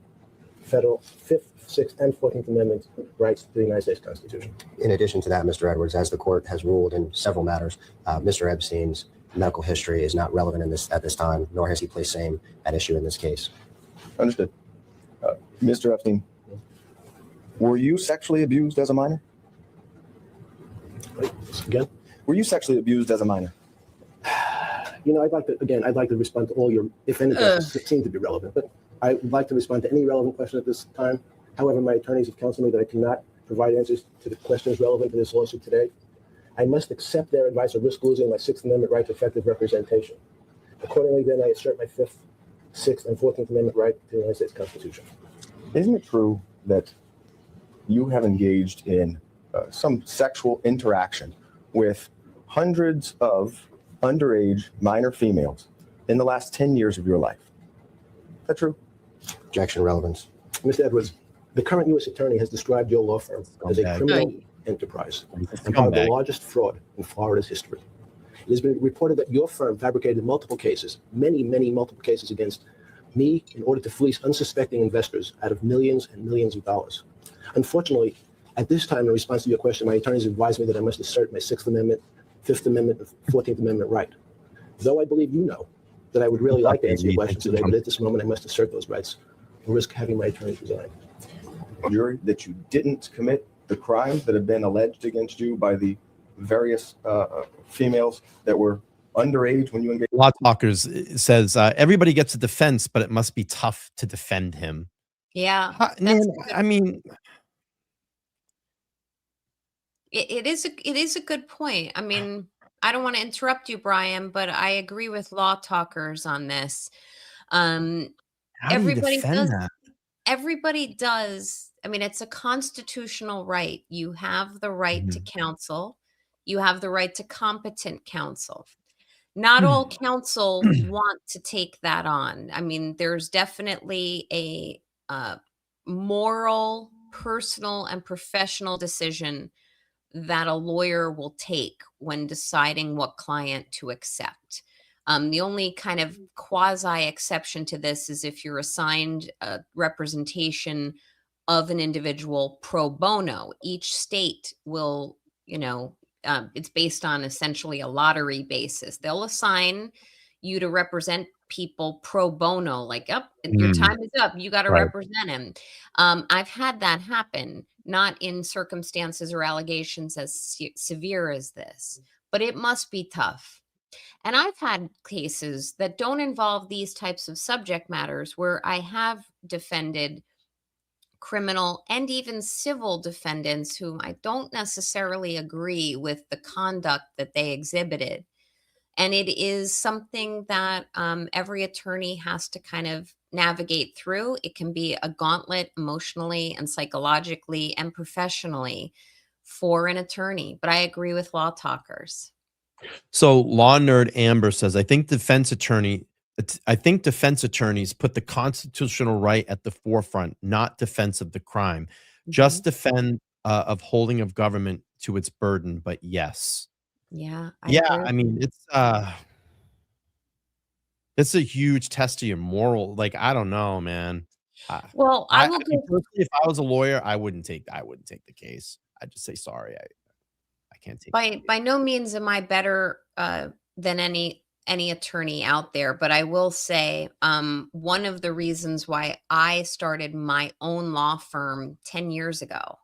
Sixth, and 14th Amendment rights to the United States Constitution. In addition to that, Mr. Edwards, as the court has ruled in several matters, Mr. Epstein's medical history is not relevant at this time, nor has he placed same at issue in this case. Understood. Mr. Epstein, were you sexually abused as a minor? Again? Were you sexually abused as a minor? I'd like to respond to all your, if any questions seem to be relevant, but I would like to respond to any relevant question at this time. However, my attorneys have counseled me that I cannot provide answers to the questions relevant to this lawsuit today. I must accept their advice or risk losing my Sixth Amendment right to effective representation. Accordingly, then, I assert my Fifth, Sixth, and 14th Amendment right to the United States Constitution. Isn't it true that you have engaged in some sexual interaction with hundreds of underage minor females in the last 10 years of your life? Is that true? Objection, relevance. Mr. Edwards, the current U.S. attorney has described your law firm as a criminal enterprise and part of the largest fraud in Florida's history. It has been reported that your firm fabricated multiple cases, many multiple cases against me in order to fleece unsuspecting investors out of millions and millions of dollars. Unfortunately, at this time, in response to your question, my attorneys advised me that I must assert my Sixth Amendment, Fifth Amendment, and 14th Amendment right. Though I believe you know that I would really like to answer your questions today, but at this moment, I must assert those rights and risk having my attorneys resign. Jury, that you didn't commit the crimes that have been alleged against you by the various females that were underage when you engaged? Law Talkers says everybody gets a defense, but it must be tough to defend him. Yeah. I mean, it is a good point. I mean, I don't want to interrupt you, Brian, but I agree with Law Talkers on this. Everybody does. Everybody does. I mean, it's a constitutional right. You have the right to counsel. You have the right to competent counsel. Not all counsel want to take that on. I mean, there's definitely a moral, personal, and professional decision that a lawyer will take when deciding what client to accept. The only kind of quasi exception to this is if you're assigned a representation of an individual pro bono. Each state will, it's based on essentially a lottery basis. They'll assign you to represent people pro bono, like, up, your Mm, time is up. You got to right. represent him. I've had that happen, not in circumstances or allegations as severe as this, but it must be tough. And I've had cases that don't involve these types of subject matters where I have defended criminal and even civil defendants whom I don't necessarily agree with the conduct that they exhibited. And it is something that every attorney has to kind of navigate through. It can be a gauntlet emotionally and psychologically and professionally for an attorney. But I agree with law talkers. So law nerd Amber says, I think defense attorneys put the constitutional right at the forefront, not defense of the crime. Just defend of holding of government to its burden, but yes. Yeah, I Yeah, agree. I mean, it's a huge test of your moral. Like, I don't know, man. I, Well, I will mean, give personally, if I was a lawyer, I wouldn't take the case. I'd just say sorry. I can't take it. by no means am I better than any attorney out there, but I will say one of the reasons why I started my own law firm 10 years ago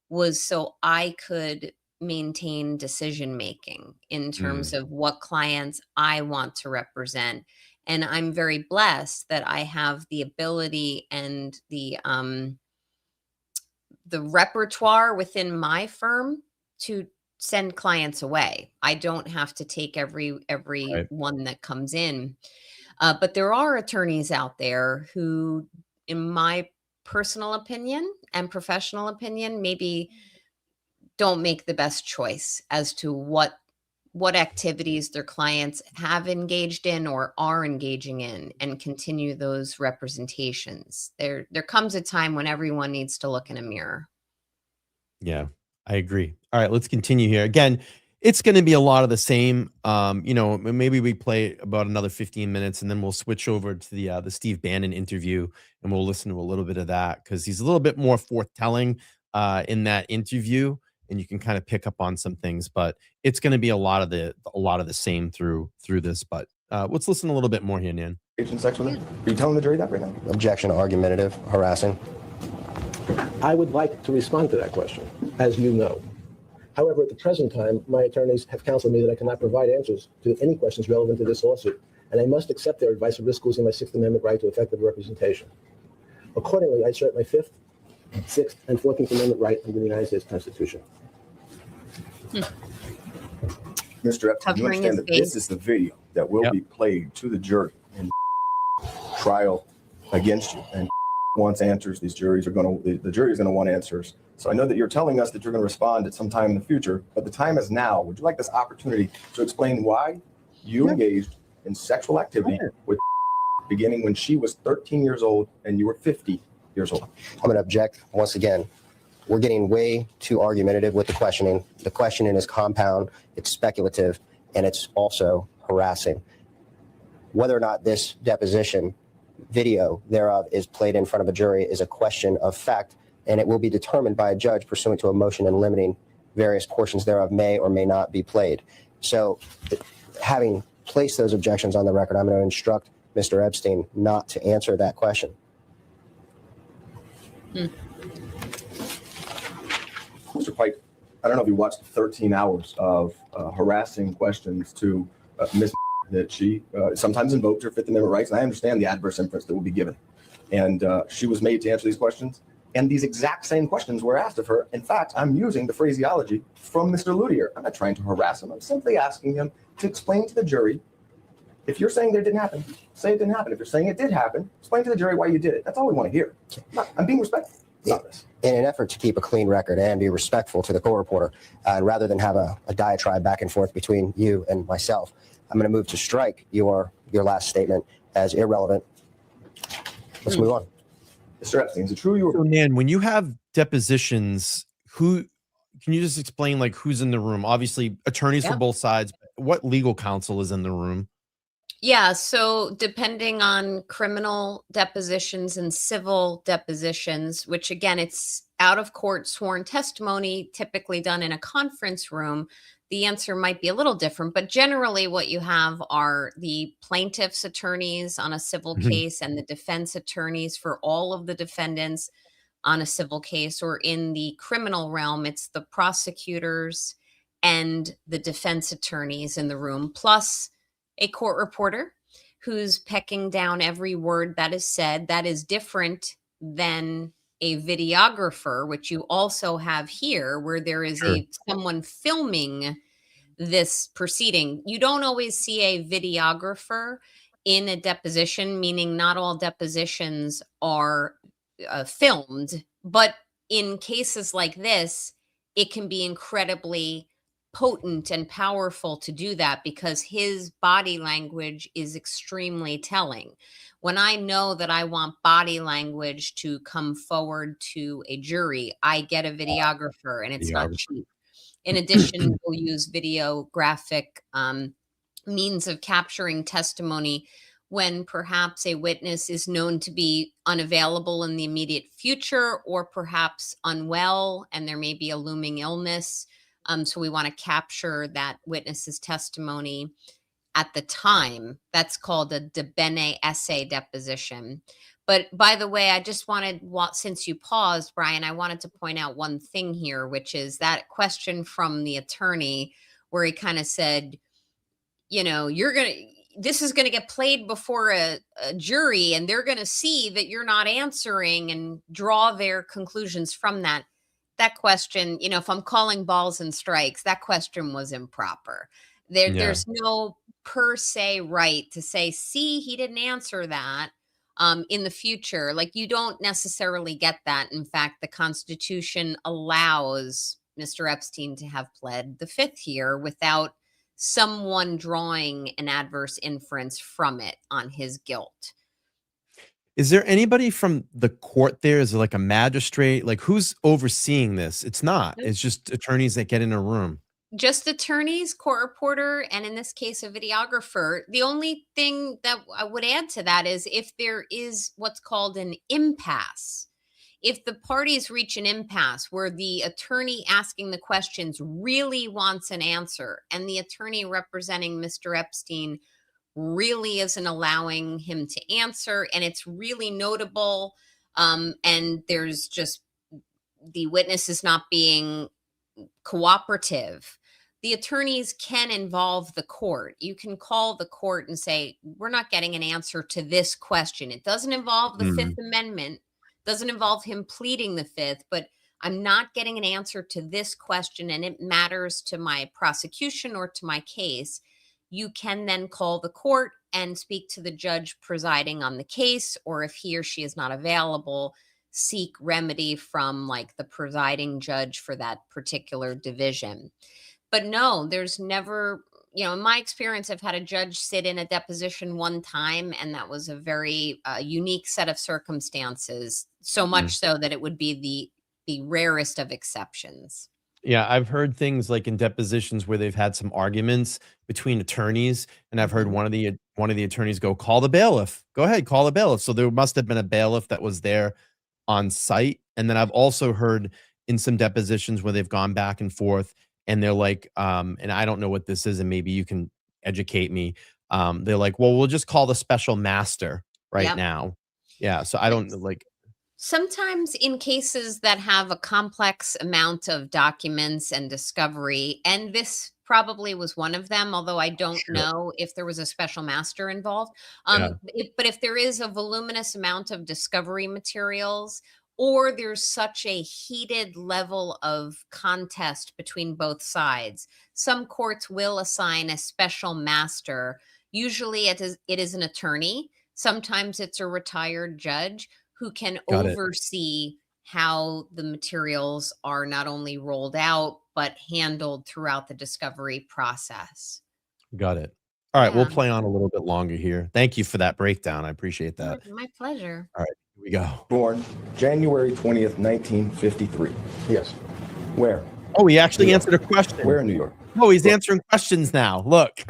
was so I could maintain decision making in terms of what clients I want to represent. And I'm very blessed that I have the ability and the repertoire within my firm to send clients away. I don't have to take every Right. one that comes in. But there are attorneys out there who, in my personal opinion and professional opinion, maybe don't make the best choice as to what activities their clients have engaged in or are engaging in and continue those representations. There comes a time when everyone needs to look in a mirror. Yeah, I agree. All right, let's continue here. Again, it's going to be a lot of the same. Maybe we play about another 15 minutes and then we'll switch over to the Steve Bannon interview and we'll listen to a little bit of that because he's a little bit more forthtelling in that interview, and you can kind of pick up on some things. But it's going to be a lot of the same through this. But let's listen a little bit more here, Nan. Sex with her? Are you telling the jury that right now? Objection, argumentative, harassing. I would like to respond to that question, as you know. However, at the present time, my attorneys have counseled me that I cannot provide answers to any questions relevant to this lawsuit, and I must accept their advice at risk losing my Sixth Amendment right to effective representation. Accordingly, I assert my Fifth, Sixth, and 14th Amendment right under the United States Constitution. Mr. Epstein, you Covering understand his that face. this is the video that will be played to the jury in trial against you, and wants answers. The jury is going to want answers. So I know that you're telling us that you're going to respond at some time in the future, but the time is now. Would you like this opportunity to explain why you engaged in sexual activity with beginning when she was 13 years old and you were 50 years old? I'm going to object once again. We're getting way too argumentative with the questioning. The questioning is compound, it's speculative, and it's also harassing. Whether or not this deposition video thereof is played in front of a jury is a question of fact, and it will be determined by a judge pursuant to a motion and limiting various portions thereof may or may not be played. So having placed those objections on the record, I'm going to instruct Mr. Epstein not to answer that question. Mr. Pike, I don't know if you watched 13 hours of harassing questions to Ms. that she sometimes invoked her Fifth Amendment rights, and I understand the adverse inference that will be given. And she was made to answer these questions, and these exact same questions were asked of her. In fact, I'm using the phraseology from Mr. Ludier. I'm not trying to harass him. I'm simply asking him to explain to the jury, if you're saying that it didn't happen, say it didn't happen. If you're saying it did happen, explain to the jury why you did it. That's all we want to hear. I'm being respectful. Stop this. In an effort to keep a clean record and be respectful to the court reporter, rather than have a diatribe back and forth between you and myself, I'm going to move to strike your last statement as irrelevant. Let's move on. Mr. Epstein, is it true you were So, Nan, when you have depositions, who can you just explain like who's in the room? Obviously, attorneys for Yep. both sides. What legal counsel is in the room? Yeah, so depending on criminal depositions and civil depositions, which again, it's out of court sworn testimony, typically done in a conference room, the answer might be a little different. But generally, what you have are the plaintiff's attorneys on a civil Mhm. case and the defense attorneys for all of the defendants on a civil case, or in the criminal realm, it's the prosecutors and the defense attorneys in the room, plus a court reporter who's pecking down every word that is said. That is different than a videographer, which you also have here, where there is Sure. someone filming this proceeding. You don't always see a videographer in a deposition, meaning not all depositions are filmed, but in cases like this, it can be incredibly potent and powerful to do that because his body language is extremely telling. When I know that I want body language to come forward to a jury, I get a videographer, and it's not Videographer. cheap. In addition, we'll use videographic means of capturing testimony when perhaps a witness is known to be unavailable in the immediate future, or perhaps unwell and there may be a looming illness. So we want to capture that witness's testimony at the time. That's called a de bene esse deposition. But by the way, I just wanted, since you paused, Brian, I wanted to point out one thing here, which is that question from the attorney where he kind of said, you know, this is going to get played before a jury and they're going to see that you're not answering and draw their conclusions from that. That question, you know, if I'm calling balls and strikes, that question was improper. Yeah. There's no per se right to say, see, he didn't answer that in the future. Like, you don't necessarily get that. In fact, the Constitution allows Mr. Epstein to have pled the fifth here without someone drawing an adverse inference from it on his guilt. Is there anybody from the court there? Is it like a magistrate? Like, who's overseeing this? It's not. It's just attorneys that get in a room. Just attorneys, court reporter, and in this case, a videographer. The only thing that I would add to that is if there is what's called an impasse, if the parties reach an impasse where the attorney asking the questions really wants an answer and the attorney representing Mr. Epstein really isn't allowing him to answer, and it's really notable, and there's just the witness is not being cooperative, the attorneys can involve the court. You can call the court and say, we're not getting an answer to this question. It doesn't involve the Fifth Amendment, doesn't involve him pleading the fifth, but I'm not getting an answer to this question and it matters to my prosecution or to my case. You can then call the court and speak to the judge presiding on the case, or if he or she is not available, seek remedy from like the presiding judge for that particular division. But no, there's never, you know, in my experience, I've had a judge sit in a deposition one time, and that was a very unique set of circumstances, so much so that it would be the rarest of exceptions. Yeah, I've heard things like in depositions where they've had some arguments between attorneys, and I've heard one of the attorneys go, "Call the bailiff. Go ahead, call the bailiff." So there must have been a bailiff that was there on site. And then I've also heard in some depositions where they've gone back and forth, and they're like, and I don't know what this is, and maybe you can educate me. They're like, "Well, we'll just call the special master right Yep. now." Yeah, so I don't like. Sometimes in cases that have a complex amount of documents and discovery, and this probably was one of them, although I don't Sure. know if there was a special master involved. Yeah. But if there is a voluminous amount of discovery materials, or there's such a heated level of contest between both sides, some courts will assign a special master. Usually it is an attorney. Sometimes it's a retired judge who can Got it. oversee how the materials are not only rolled out, but handled throughout the discovery process. Got it. All right, we'll Yeah. play on a little bit longer here. Thank you for that breakdown. I appreciate that. My pleasure. All right, here we go. Born January 20th, 1953. Yes. Where? Oh, he actually New York. answered a question. Where in New York? Oh, he's answering questions now. Look.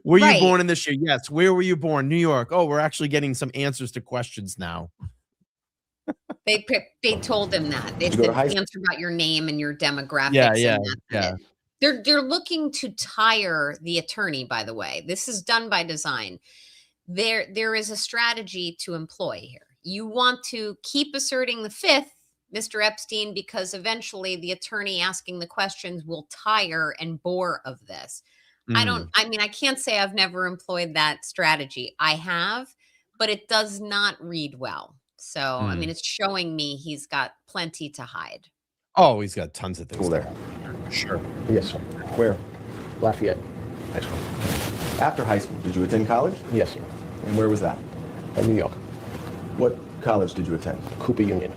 Were you Right. born in this year? Yes. Where were you born? New York. Oh, we're actually getting some answers to questions now. They told him that. They Did you go to said high school? answer about your name and your demographics. Yeah, and yeah, that's yeah. it. They're looking to tire the attorney, by the way. This is done by design. There is a strategy to employ here. You want to keep asserting the fifth, Mr. Epstein, because eventually the attorney asking the questions will tire and bore of this. Mm. I can't say I've never employed that strategy. I have, but it does not read well. So, I mean, it's showing me he's got plenty to hide. Oh, he's got tons of things School there. Sure. Yes, sir. Where? Lafayette High School. After high school, did you attend college? Yes, sir. And where was that? New York. What college did you attend? Cooper Union.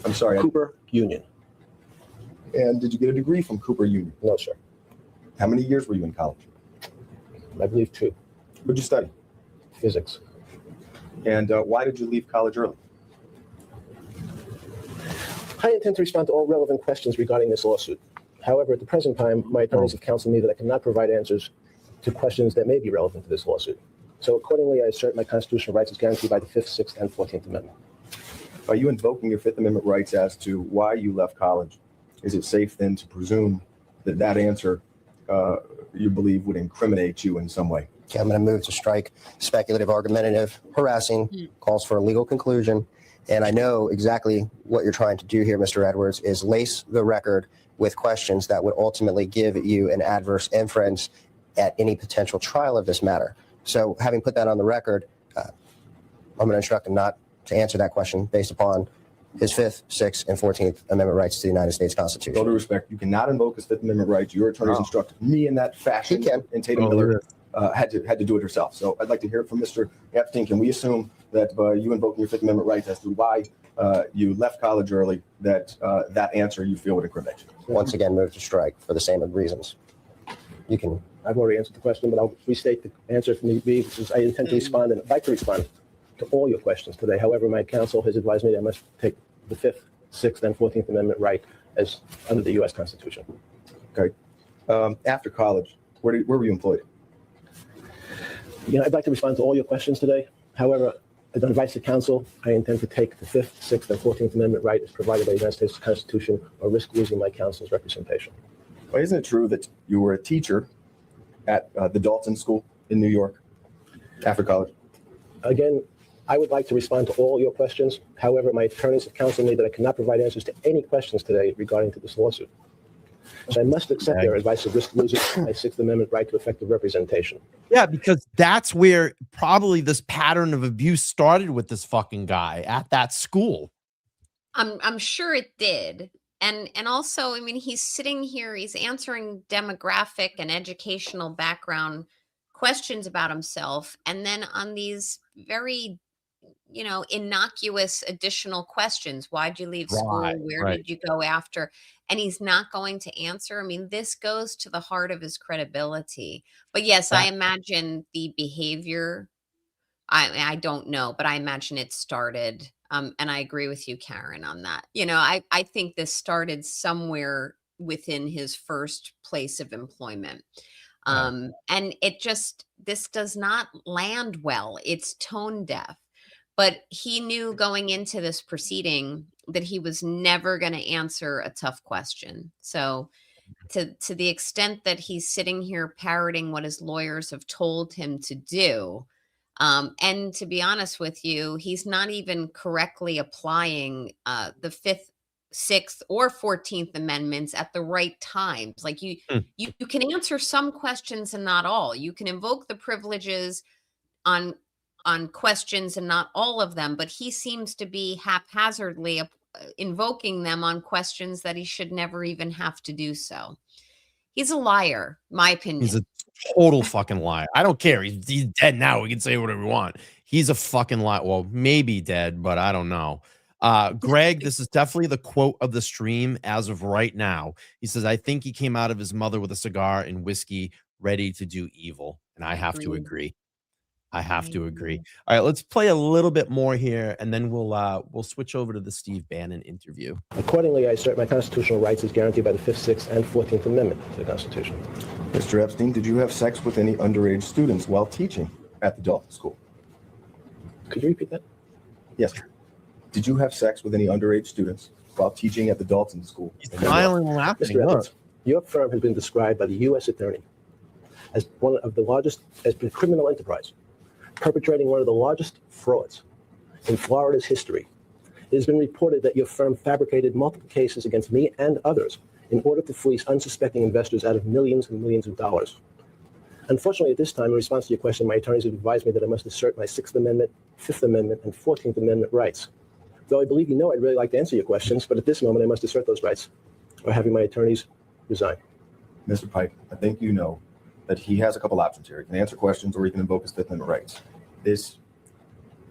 I'm sorry. Cooper Union. And did you get a degree from Cooper Union? No, sir. How many years were you in college? I believe 2. What did you study? Physics. And why did you leave college early? I intend to respond to all relevant questions regarding this lawsuit. However, at the present time, my attorneys have counseled me that I cannot provide answers to questions that may be relevant to this lawsuit. So accordingly, I assert my constitutional rights as guaranteed by the 5th, 6th, and 14th Amendment. Are you invoking your Fifth Amendment rights as to why you left college? Is it safe then to presume that that answer you believe would incriminate you in some way? Okay, I'm going to move to strike speculative, argumentative, harassing, calls for a legal conclusion. And I know exactly what you're trying to do here, Mr. Edwards, is lace the record with questions that would ultimately give you an adverse inference at any potential trial of this matter. So having put that on the record, I'm going to instruct him not to answer that question based upon his 5th, 6th, and 14th Amendment rights to the United States With all Constitution. due respect, you cannot invoke his Fifth Amendment rights. Your attorneys instructed me in that fashion. He can. And Tatum Miller had to do it herself. So I'd like to hear it from Mr. Epstein. Can we assume that you invoking your Fifth Amendment rights as to why you left college early, that that answer you feel would incriminate you? Once again, move to strike for the same reasons. You can. I've already answered the question, but I'll restate the answer if need be, because I intend to respond and I'd like to respond to all your questions today. However, my counsel has advised me that I must take the 5th, 6th, and 14th Amendment right as under the U.S. Constitution. Okay. After college, where were you employed? I'd like to respond to all your questions today. However, as advice to counsel, I intend to take the 5th, 6th, and 14th Amendment right as provided by the United States Constitution or risk losing my counsel's representation. Well, isn't it true that you were a teacher at the Dalton School in New York after college? Again, I would like to respond to all your questions. However, my attorneys have counseled me that I cannot provide answers to any questions today regarding to this lawsuit. So I must accept their advice of risk losing my 6th Amendment right to effective representation. Yeah, because that's where probably this pattern of abuse started with this fucking guy at that school. I'm sure it did. And also, I mean, he's sitting here, he's answering demographic and educational background questions about himself. And then on these very, innocuous additional questions, why'd you leave school? Where did you go after? And he's not going to answer. I mean, this goes to the heart of his credibility. But yes, I imagine the behavior, I don't know, but I imagine it started. And I agree with you, Karen, on that. I think this started somewhere within his first place of employment. And this does not land well. It's tone deaf. But he knew going into this proceeding that he was never going to answer a tough question. So to the extent that he's sitting here parroting what his lawyers have told him to do, and to be honest with you, he's not even correctly applying the 5th, 6th, or 14th Amendments at the right times. Like you can answer some questions and not all. You can invoke the privileges on questions and not all of them, but he seems to be haphazardly invoking them on questions that he should never even have to do so. He's a liar, my opinion. He's a total fucking liar. I don't care. He's dead now. We can say whatever we want. He's a fucking liar. Well, maybe dead, but I don't know. Greg, this is definitely the quote of the stream as of right now. He says, I think he came out of his mother with a cigar and whiskey ready to do evil. And I have to agree. I have to agree. All right, let's play a little bit more here, and then we'll switch over to the Steve Bannon interview. Accordingly, I assert my constitutional rights as guaranteed by the 5th, 6th, and 14th Amendment to the Constitution. Mr. Epstein, did you have sex with any underage students while teaching at the Dalton School? Could you repeat that? Yes. Did you have sex with any underage students while teaching at the Dalton School? He's smiling and laughing. Mr. Evans, your firm has been described by the U.S. Attorney as one of the largest, as a criminal enterprise, perpetrating one of the largest frauds in Florida's history. It has been reported that your firm fabricated multiple cases against me and others in order to fleece unsuspecting investors out of millions and millions of dollars. Unfortunately, at this time, in response to your question, my attorneys have advised me that I must assert my 6th Amendment, 5th Amendment, and 14th Amendment rights. Though I believe you know I'd really like to answer your questions, but at this moment I must assert those rights or having my attorneys resign. Mr. Pike, I think you know that he has a couple options here. He can answer questions or he can invoke his 5th Amendment rights. This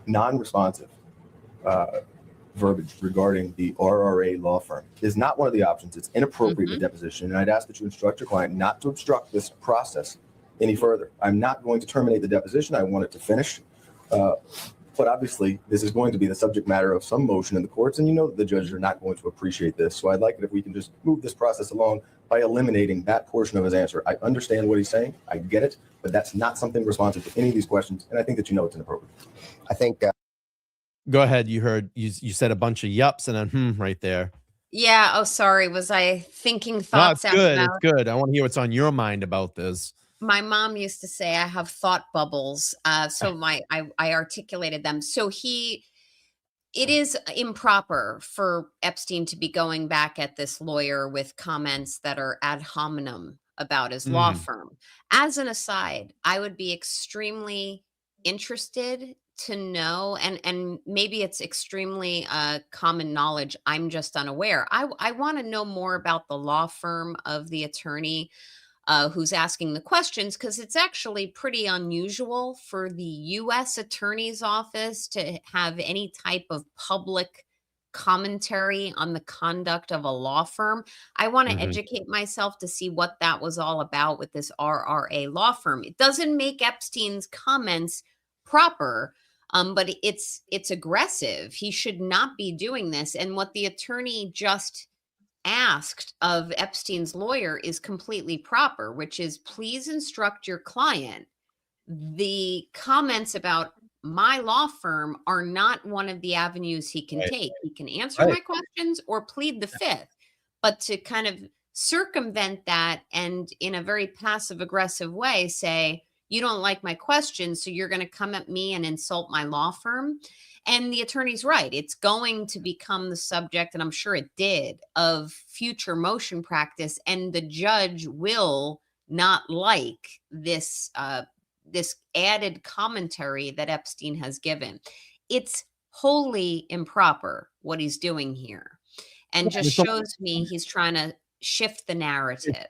non-responsive verbiage regarding the RRA law firm is not one of the options. It's inappropriate in a deposition, and I'd ask that you instruct your client not to obstruct this process any further. I'm not going to terminate the deposition. I want it to finish. But obviously, this is going to be the subject matter of some motion in the courts, and you know that the judges are not going to appreciate this. So I'd like it if we can just move this process along by eliminating that portion of his answer. I understand what he's saying. I get it, but that's not something responsive to any of these questions, and I think that you know it's inappropriate. I think. Go ahead. You heard you said a bunch of yups and then right there. Yeah. Oh, sorry. Was I thinking No, thoughts it's out good. loud? It's good. I want to hear what's on your mind about this. My mom used to say I have thought bubbles. So I articulated them. So it is improper for Epstein to be going back at this lawyer with comments that are ad hominem about his law firm. As an aside, I would be extremely interested to know, and maybe it's extremely common knowledge, I'm just unaware. I want to know more about the law firm of the attorney who's asking the questions, because it's actually pretty unusual for the U.S. Attorney's Office to have any type of public commentary on the conduct of a law firm. I want to educate myself to see what that was all about with this RRA law firm. It doesn't make Epstein's comments proper, but it's aggressive. He should not be doing this. And what the attorney just asked of Epstein's lawyer is completely proper, which is, please instruct your client. The comments about my law firm are not one of the avenues he can take. He can answer my questions or plead the 5th, but to kind of circumvent that and in a very passive aggressive way say, you don't like my questions, so you're going to come at me and insult my law firm. And the attorney's right. It's going to become the subject, and I'm sure it did, of future motion practice. And the judge will not like this this added commentary that Epstein has given. It's wholly improper what he's doing here, and just shows me he's trying to shift the narrative.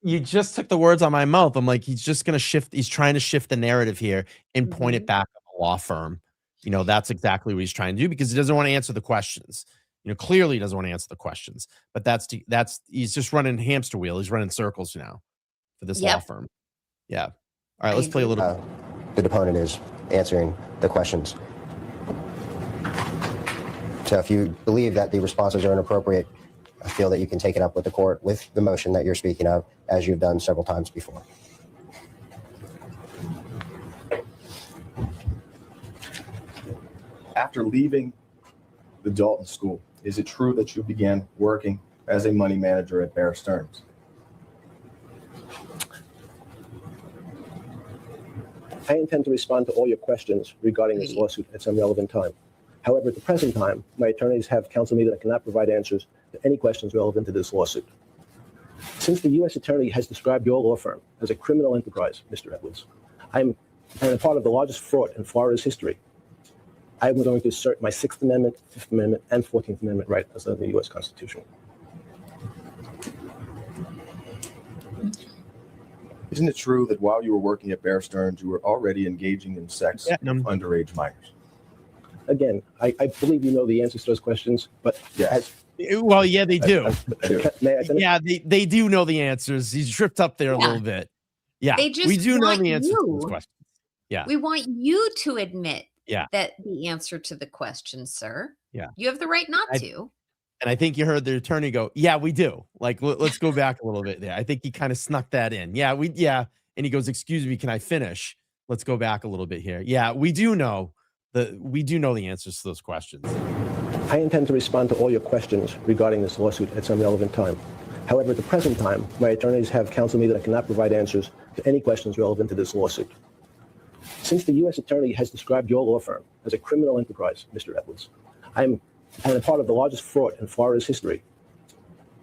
You just took the words on my mouth. I'm like, he's just going to shift. He's trying to shift the narrative here and point it back at the law firm. You know, that's exactly what he's trying to do, because he doesn't want to answer the questions. You know, clearly he doesn't want to answer the questions, but he's just running hamster wheel. He's running circles now for this law firm. Yeah. All right, let's play a little. The deponent is answering the questions. So if you believe that the responses are inappropriate, I feel that you can take it up with the court with the motion that you're speaking of, as you've done several times before. After leaving the Dalton School, is it true that you began working as a money manager at Bear Stearns? I intend to respond to all your questions regarding this lawsuit at some relevant time. However, at the present time, my attorneys have counseled me that I cannot provide answers to any questions relevant to this lawsuit. Since the U.S. Attorney has described your law firm as a criminal enterprise, Mr. Edwards, I'm a part of the largest fraud in Florida's history. I'm going to assert my 6th Amendment, 5th Amendment, and 14th Amendment right as under the U.S. Constitution. Isn't it true that while you were working at Bear Stearns, you were already engaging in sex with underage minors? Again, I believe you know the answers to those questions, but Yes. Well, yeah, they do. may I finish? Yeah, they do know the answers. He's tripped up there a Yeah. little bit. Yeah, They just we do know want the answers to those you. questions. Yeah, We want you to admit yeah, that the answer to the question, sir. yeah. You have the right not I- to. And I think you heard the attorney go, "Yeah, we do." Like, let's go back a little bit there. I think he kind of snuck that in. Yeah. And he goes, "Excuse me, can I finish?" Let's go back a little bit here. Yeah, we do know the answers to those questions. I intend to respond to all your questions regarding this lawsuit at some relevant time. However, at the present time, my attorneys have counseled me that I cannot provide answers to any questions relevant to this lawsuit. Since the U.S. Attorney has described your law firm as a criminal enterprise, Mr. Edwards, and a part of the largest fraud in Florida's history,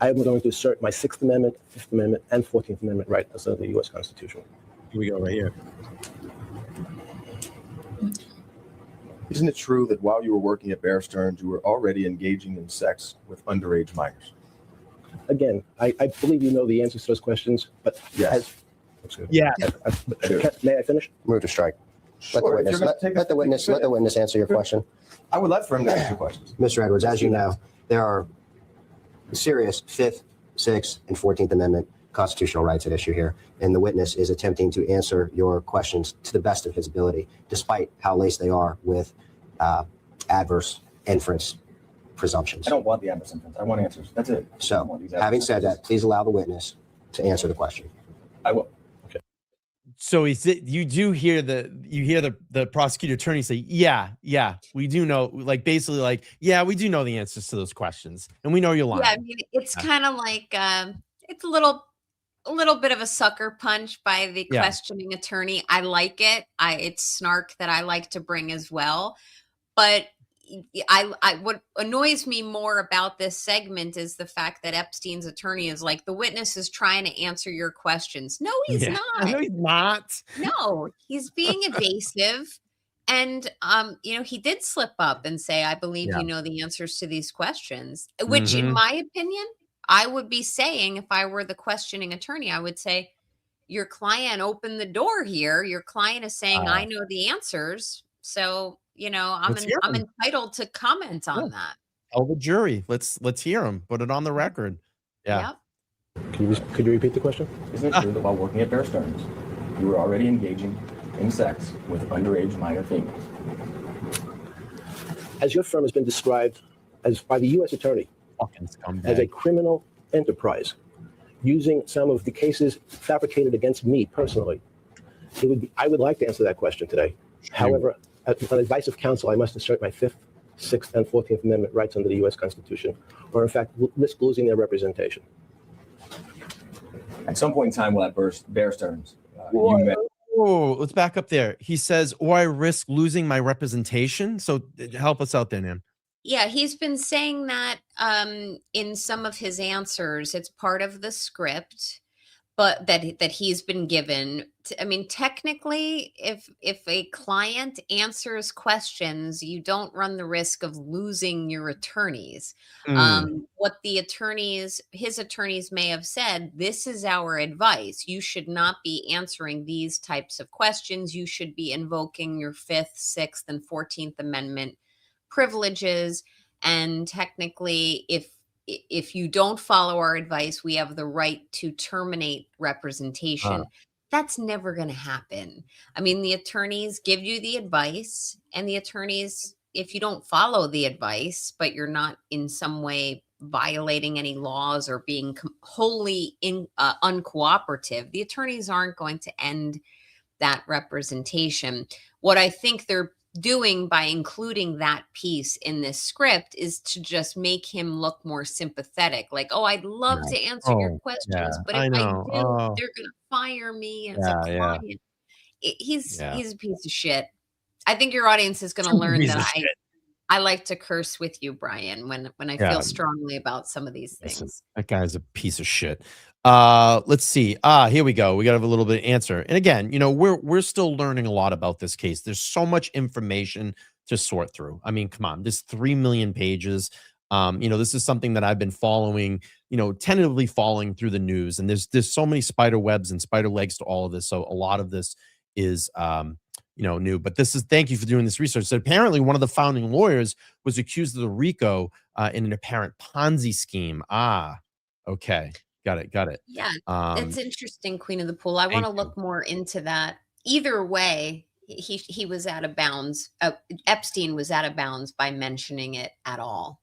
I am going to assert my Sixth Amendment, Fifth Amendment, and 14th Amendment right as under the U.S. Constitution. Here we go, right here. Isn't it true that while you were working at Bear Stearns, you were already engaging in sex with underage minors? Again, I believe you know the answers to those questions, but Yes. Yeah. May I finish? Move to strike. Sure, Let if the you're gonna take a- let the witness answer your question. I would like for him to answer questions. Mr. Edwards, as you know, there are serious Fifth, Sixth, and 14th Amendment constitutional rights at issue here, and the witness is attempting to answer your questions to the best of his ability, despite how laced they are with adverse inference presumptions. I don't want the adverse inference. I want answers. That's it. I don't So, want these having adverse said inferences. that, please allow the witness to answer the question. I will. So you do hear the prosecutor attorney say, yeah, we do know, like basically like, yeah, we do know the answers to those questions, and we know you're lying. Yeah, I mean, it's kind of like it's a little bit of a sucker punch by the Yeah. questioning attorney. I like it. It's snark that I like to bring as well. But I what annoys me more about this segment is the fact that Epstein's attorney is like, the witness is trying to answer your questions. No, he's Yeah. not. No, he's not. No, he's being evasive. And he did slip up and say, I believe Yeah. you know the answers to these questions, which in Mhm. my opinion, I would be saying if I were the questioning attorney, I would say, your client opened the door here. Your client is saying, I know the answers. So, Let's hear I'm 'em. entitled to comment on Yeah. that. Tell the jury. Let's hear him. Put it on the record. Yeah. Yep. Could you repeat the question? Isn't it true that while working at Bear Stearns, you were already engaging in sex with underage minor females? As your firm has been described as by the U.S. Attorney Fucking as a scumbag. criminal enterprise, using some of the cases fabricated against me personally, I would like to answer that question today. However, on advice of counsel, I must assert my Fifth, Sixth, and 14th Amendment rights under the U.S. Constitution, or in fact, risk losing their representation. At some point in time while at Bear Stearns, you met. Oh, let's back up there. He says, or I risk losing my representation. So help us out there, Nan. Yeah, he's been saying that in some of his answers. It's part of the script, but that he's been given. I mean, technically, if a client answers questions, you don't run the risk of losing your attorneys. What his attorneys may have said, this is our advice. You should not be answering these types of questions. You should be invoking your Fifth, Sixth, and 14th Amendment privileges, and technically if you don't follow our advice, we have the right to terminate representation. That's never going to happen. I mean, the attorneys give you the advice, and the attorneys, if you don't follow the advice but you're not in some way violating any laws or being wholly uncooperative, the attorneys aren't going to end that representation. What I think they're doing by including that piece in this script is to just make him look more sympathetic. Like, oh, I'd love to answer your questions, but if I do, they're going to fire me as a client. He's a piece of shit. I think your audience is going to learn that I like to curse with you, Brian, when I feel strongly about some of these things. Listen, that guy's a piece of shit. Let's see. Here we go. We got to have a little bit of answer. And again, we're still learning a lot about this case. There's so much information to sort through. I mean, come on, there's 3 million pages. This is something that I've been following, tentatively following through the news. And there's so many spider webs and spider legs to all of this. So a lot of this is knew. But thank you for doing this research. So apparently one of the founding lawyers was accused of the RICO in an apparent Ponzi scheme. Okay. Got it. Yeah, Um, it's interesting, Queen of the Pool. I want thank to you. look more into that. Either way, he was out of bounds. Epstein was out of bounds by mentioning it at all.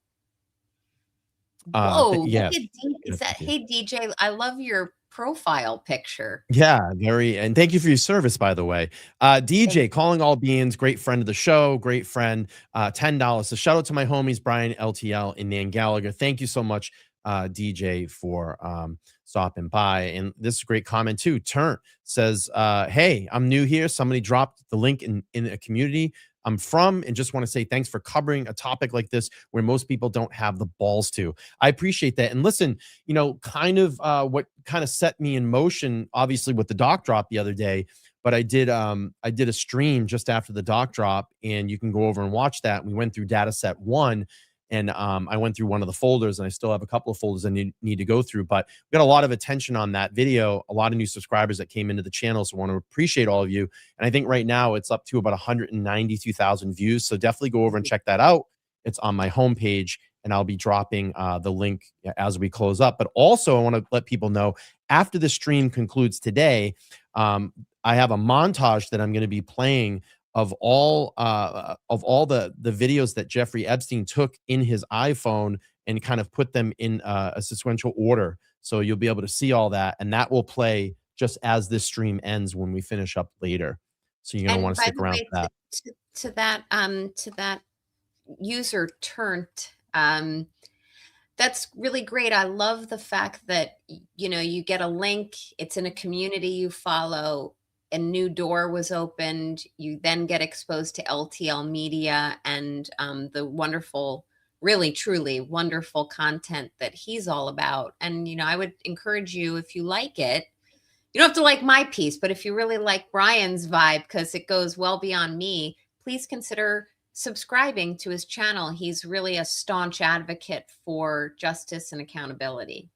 Whoa, look Yeah. at is that, Thank you. hey DJ, I love your profile picture. Yeah, and thank you for your service, by the way. DJ, calling all beings, great friend of the show, great friend, $10. So shout out to my homies, Brian LTL and Nan Gallagher. Thank you so much, DJ, for stopping by. And this is a great comment too. Turn says, hey, I'm new here. Somebody dropped the link in a community I'm from, and just want to say thanks for covering a topic like this where most people don't have the balls to. I appreciate that. And listen, kind of what kind of set me in motion, obviously with the doc drop the other day, but I did a stream just after the doc drop, and you can go over and watch that. We went through data set 1, and I went through one of the folders, and I still have a couple of folders I need to go through, but we got a lot of attention on that video, a lot of new subscribers that came into the channel. So I want to appreciate all of you. And I think right now it's up to about 192,000 views. So definitely go over and check that out. It's on my homepage, and I'll be dropping the link as we close up. But also I want to let people know after the stream concludes today, I have a montage that I'm going to be playing of all the videos that Jeffrey Epstein took in his iPhone and kind of put them in a sequential order. So you'll be able to see all that, and that will play just as this stream ends when we finish up later. So you're going to want to stick around for that. To that user Turnt, that's really great. I love the fact that you get a link, it's in a community you follow, a new door was opened, you then get exposed to LTL Media and the wonderful, really truly wonderful content that he's all about. And I would encourage you, if you like it, you don't have to like my piece, but if you really like Brian's vibe, because it goes well beyond me, please consider subscribing to his channel. He's really a staunch advocate for justice and accountability.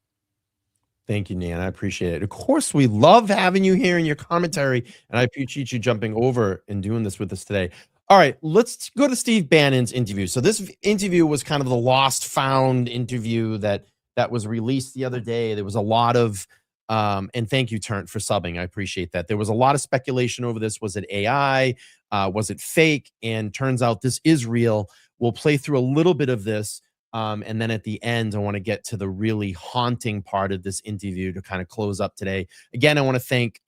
Thank you, Nan. I appreciate it. Of course, we love having you here in your commentary, and I appreciate you jumping over and doing this with us today. All right, let's go to Steve Bannon's interview. So this interview was kind of the lost found interview that was released the other day. There was a lot of, and thank you, Turnt, for subbing. I appreciate that. There was a lot of speculation over this. Was it AI? Was it fake? And turns out this is real. We'll play through a little bit of this. And then at the end, I want to get to the really haunting part of this interview to kind of close up today. Again, I want to thank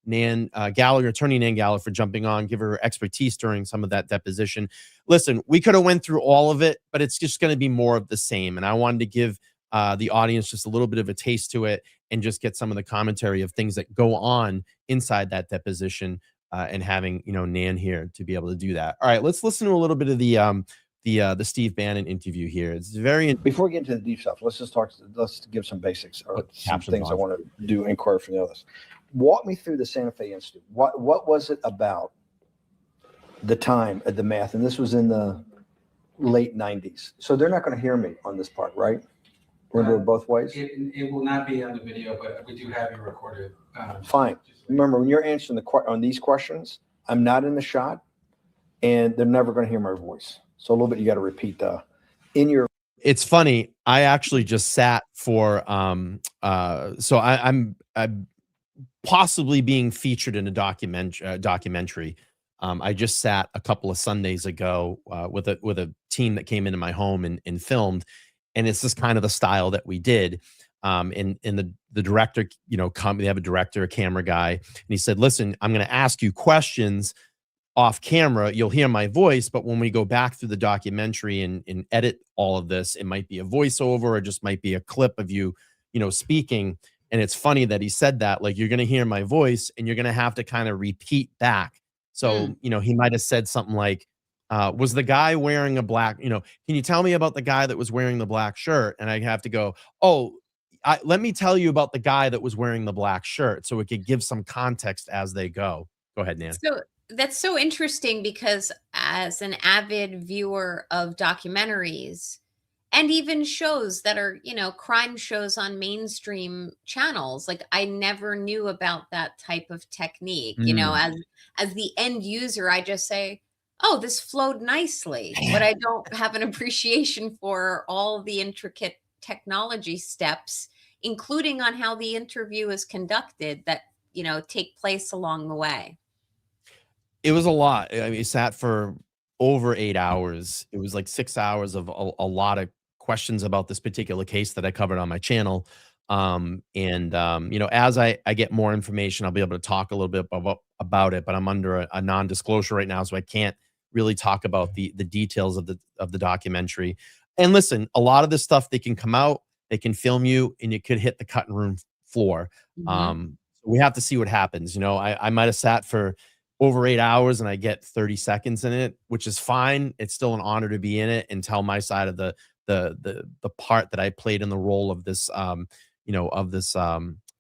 Nan Gallagher, attorney Nan Gallagher, for jumping on, give her expertise during some of that deposition. Listen, we could have went through all of it, but it's just going to be more of the same. And I wanted to give the audience just a little bit of a taste to it and just get some of the commentary of things that go on inside that deposition, and having Nan here to be able to do that. All right, let's listen to a little bit of the Steve Bannon interview here. It's very Before we get into the deep stuff, let's give some basics or some things I want to do inquire from the others. Walk me through the Santa Fe Institute. What was it about the time at the math? And this was in the late 90s. So they're not going to hear me on this part, right? We're going to do it both ways? It will not be on the video, but we do have you recorded. Fine. Remember, when you're answering on these questions, I'm not in the shot, and they're never going to hear my voice. So a little bit, you got to repeat in your. It's funny. I actually just sat for so I'm possibly being featured in a documentary. I just sat a couple of Sundays ago with a team that came into my home and filmed, and it's just kind of the style that we did. And the director, they have a director, a camera guy, and he said, "Listen, I'm going to ask you questions off camera. You'll hear my voice, but when we go back through the documentary and edit all of this, it might be a voiceover or just might be a clip of you, speaking." And it's funny that he said that, like, you're going to hear my voice and you're going to have to kind of repeat back. So, he might have said something like, was the guy wearing a black, can you tell me about the guy that was wearing the black shirt? And I have to go, let me tell you about the guy that was wearing the black shirt. So it could give some context as they go. Go ahead, Nan. So that's so interesting, because as an avid viewer of documentaries and even shows that are, crime shows on mainstream channels. Like, I never knew about that type of technique. As the end user, I just say, oh, this flowed nicely, but I don't have an appreciation for all the intricate technology steps, including on how the interview is conducted, that take place along the way. It was a lot. I mean, it sat for over 8 hours. It was like 6 hours of a lot of questions about this particular case that I covered on my channel. As I get more information, I'll be able to talk a little bit about it, but I'm under a non-disclosure right now, so I can't really talk about the details of the documentary. And listen, a lot of this stuff, they can come out, they can film you, and it could hit the cutting room floor. We have to see what happens. I might have sat for over 8 hours and I get 30 seconds in it, which is fine. It's still an honor to be in it and tell my side of the part that I played in the role of this,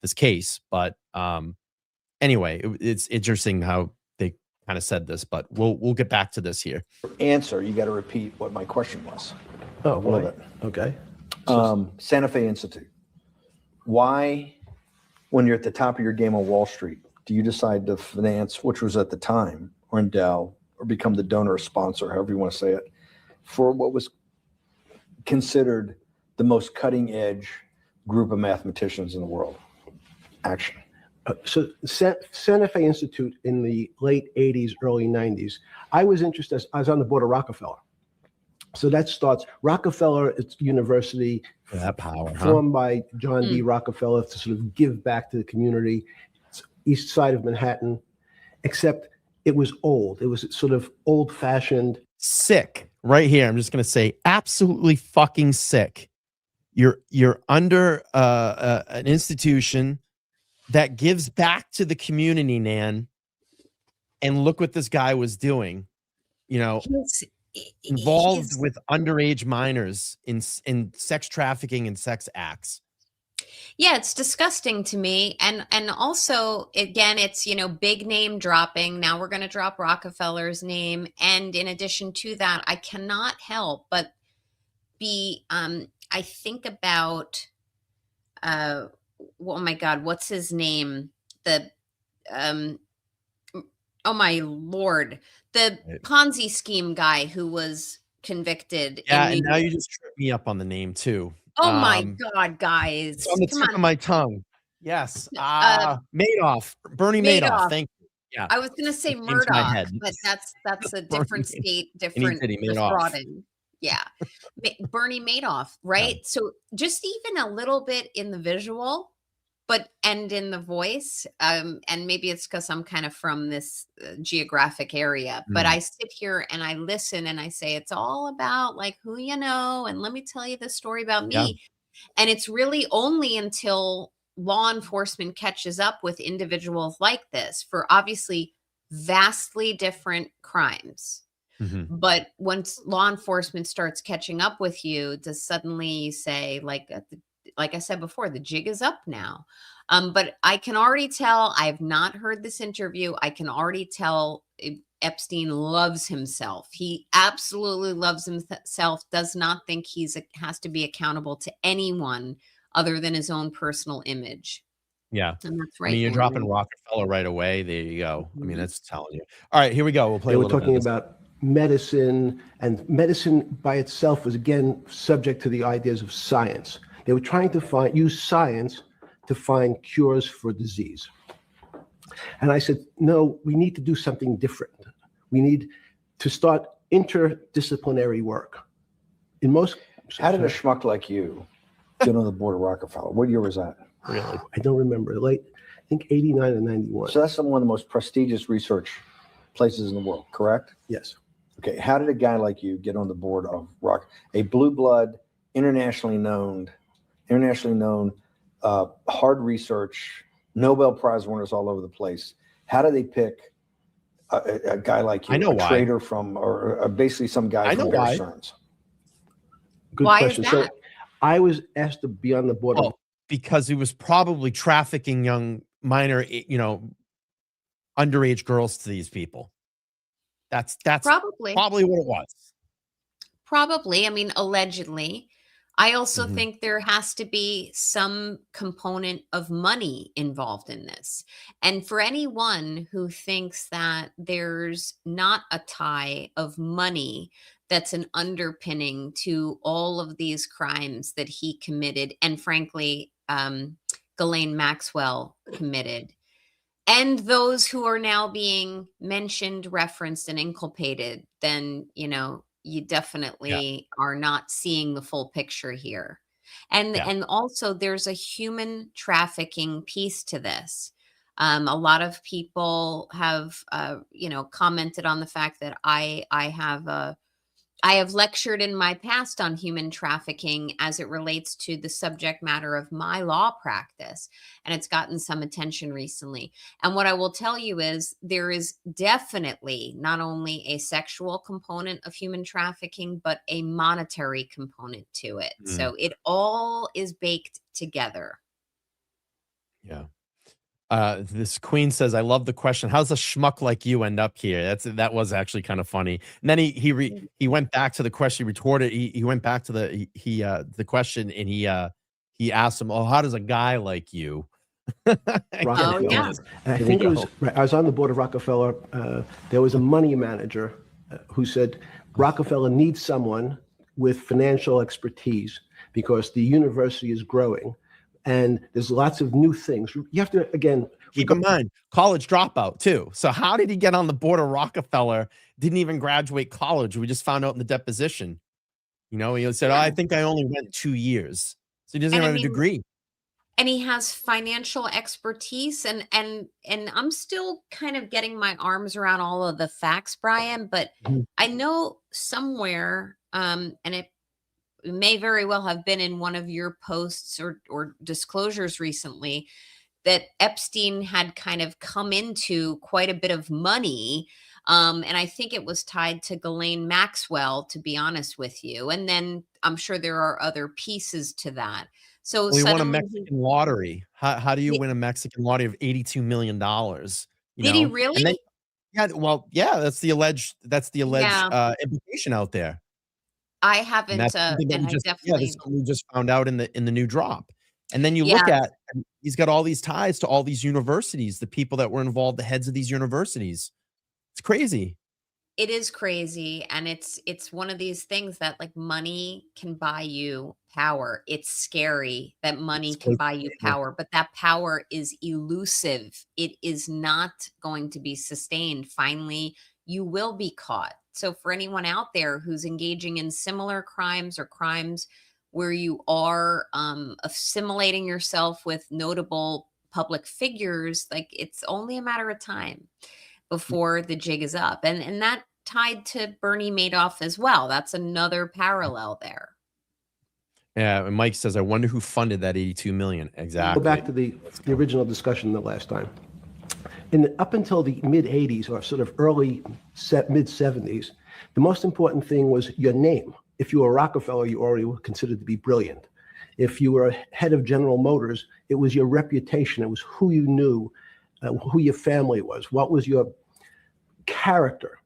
this case. But anyway, it's interesting how they kind of said this, but we'll get back to this here. Answer, you got to repeat what my question was. Oh, What right. Okay. Santa Fe Institute. Why, when you're at the top of your game on Wall Street, do you decide to finance, which was at the time, or endow, or become the donor or sponsor, however you want to say it, for what was considered the most cutting edge group of mathematicians in the world? Action. So Santa Fe Institute in the late 80s, early 90s, I was interested, I was on the board of Rockefeller. So that starts, Rockefeller, it's university That power, formed by John D. Rockefeller to sort of give back to the community. It's east side of Manhattan, except it was old. It was sort of old fashioned. Sick right here. I'm just going to say absolutely fucking sick. You're under an institution that gives back to the community, Nan. And look what this guy was doing, involved with underage minors in sex trafficking and sex acts. Yeah, it's disgusting to me. And also, again, it's, big name dropping. Now we're going to drop Rockefeller's name. And in addition to that, I cannot help but be, I think about, oh my God, what's his name? Oh my Lord, the Ponzi scheme guy who was convicted. Yeah, and now you just tripped me up on the name too. Oh my God, guys. It's on the tip of my tongue. Yes. Madoff. Bernie Madoff. Thank you. Yeah. I was going to say Murdoch, but that's a different state, different defrauding. Yeah. Bernie Madoff, right? Yeah. So just even a little bit in the visual, and in the voice, and maybe it's because I'm kind of from this geographic area, but I sit here and I listen and I say, it's all about like who you know, and let me tell you the story about me. Yeah. And it's really only until law enforcement catches up with individuals like this for obviously vastly different crimes. But once law enforcement starts catching up with you, does suddenly say, like I said before, the jig is up now. But I can already tell, I have not heard this interview. I can already tell Epstein loves himself. He absolutely loves himself, does not think has to be accountable to anyone other than his own personal image. Yeah. And that's right. I mean, you're dropping Rockefeller right away. There you go. I mean, that's telling you. All right, here we go. We'll play. They were talking about medicine, and medicine by itself was again subject to the ideas of science. They were trying to use science to find cures for disease. And I said, no, we need to do something different. We need to start interdisciplinary work. How did a schmuck like you get on the board of Rockefeller? What year was that? Really? I don't remember. I think 89 and 91. So that's one of the most prestigious research places in the world, correct? Yes. Okay. How did a guy like you get on the board of a blue blood, internationally known, hard research, Nobel Prize winners all over the place? How do they pick a guy like you? I know a trader from, or basically some guy from Bear Stearns? Good why question. Is that? So I was asked to be on the board. Because he was probably trafficking young minor, underage girls to these people. That's probably what it was. Probably. I mean, allegedly. I also Mhm. think there has to be some component of money involved in this. And for anyone who thinks that there's not a tie of money that's an underpinning to all of these crimes that he committed, and frankly, Ghislaine Maxwell committed, and those who are now being mentioned, referenced, and inculpated, then, you Yeah. definitely are not seeing the full picture here. And Yeah. and also there's a human trafficking piece to this. A lot of people have commented on the fact that I have lectured in my past on human trafficking as it relates to the subject matter of my law practice, and it's gotten some attention recently. And what I will tell you is there is definitely not only a sexual component of human trafficking, but a monetary component to it. Mm. So it all is baked together. Yeah. This queen says, "I love the question. How's a schmuck like you end up here?" That was actually kind of funny. And then he went back to the question. He retorted. He went back to the question, and he asked him, "Oh, how does a guy like you?" Oh, Rockefeller. yeah. And I Here think we it was, go. right, I was on the board of Rockefeller. There was a money manager who said Rockefeller needs someone with financial expertise because the university is growing and there's lots of new things. You have to, again, Keep in mind, college dropout too. So how did he get on the board of Rockefeller? Didn't even graduate college. We just found out in the deposition. He said, "Oh, I Yeah. think I only went 2 years." So he doesn't And even I have a mean, degree. and he has financial expertise, and I'm still kind of getting my arms around all of the facts, Brian, but Mhm. I know somewhere, and it may very well have been in one of your posts or disclosures recently, that Epstein had kind of come into quite a bit of money. And I think it was tied to Ghislaine Maxwell, to be honest with you. And then I'm sure there are other pieces to that. So Well, he won a suddenly, Mexican lottery. How do you Di- win a Mexican lottery of $82 million? did he And then really? yeah, well, yeah, that's the alleged Yeah, implication out there. I And haven't, that's something that and we I just yeah, that's definitely, something we just found out in the new drop. And then you look yeah, at and he's got all these ties to all these universities, the people that were involved, the heads of these universities. It's crazy. it is crazy. And it's one of these things that, like, money can buy you power. It's scary that money It's can crazy. buy you power, but that power is elusive. It is not going to be sustained. Finally, you will be caught. So for anyone out there who's engaging in similar crimes or crimes where you are assimilating yourself with notable public figures, like, it's only a matter of time before the jig is up. And that tied to Bernie Madoff as well. That's another parallel there. Yeah, and Mike says, "I wonder who funded that 82 million." go back Exactly. to the Let's go. original discussion the last time. Up until the mid 80s or sort of early mid 70s, the most important thing was your name. If you were Rockefeller, you already were considered to be brilliant. If you were head of General Motors, it was your reputation. It was who you knew, who your family was, what was your character.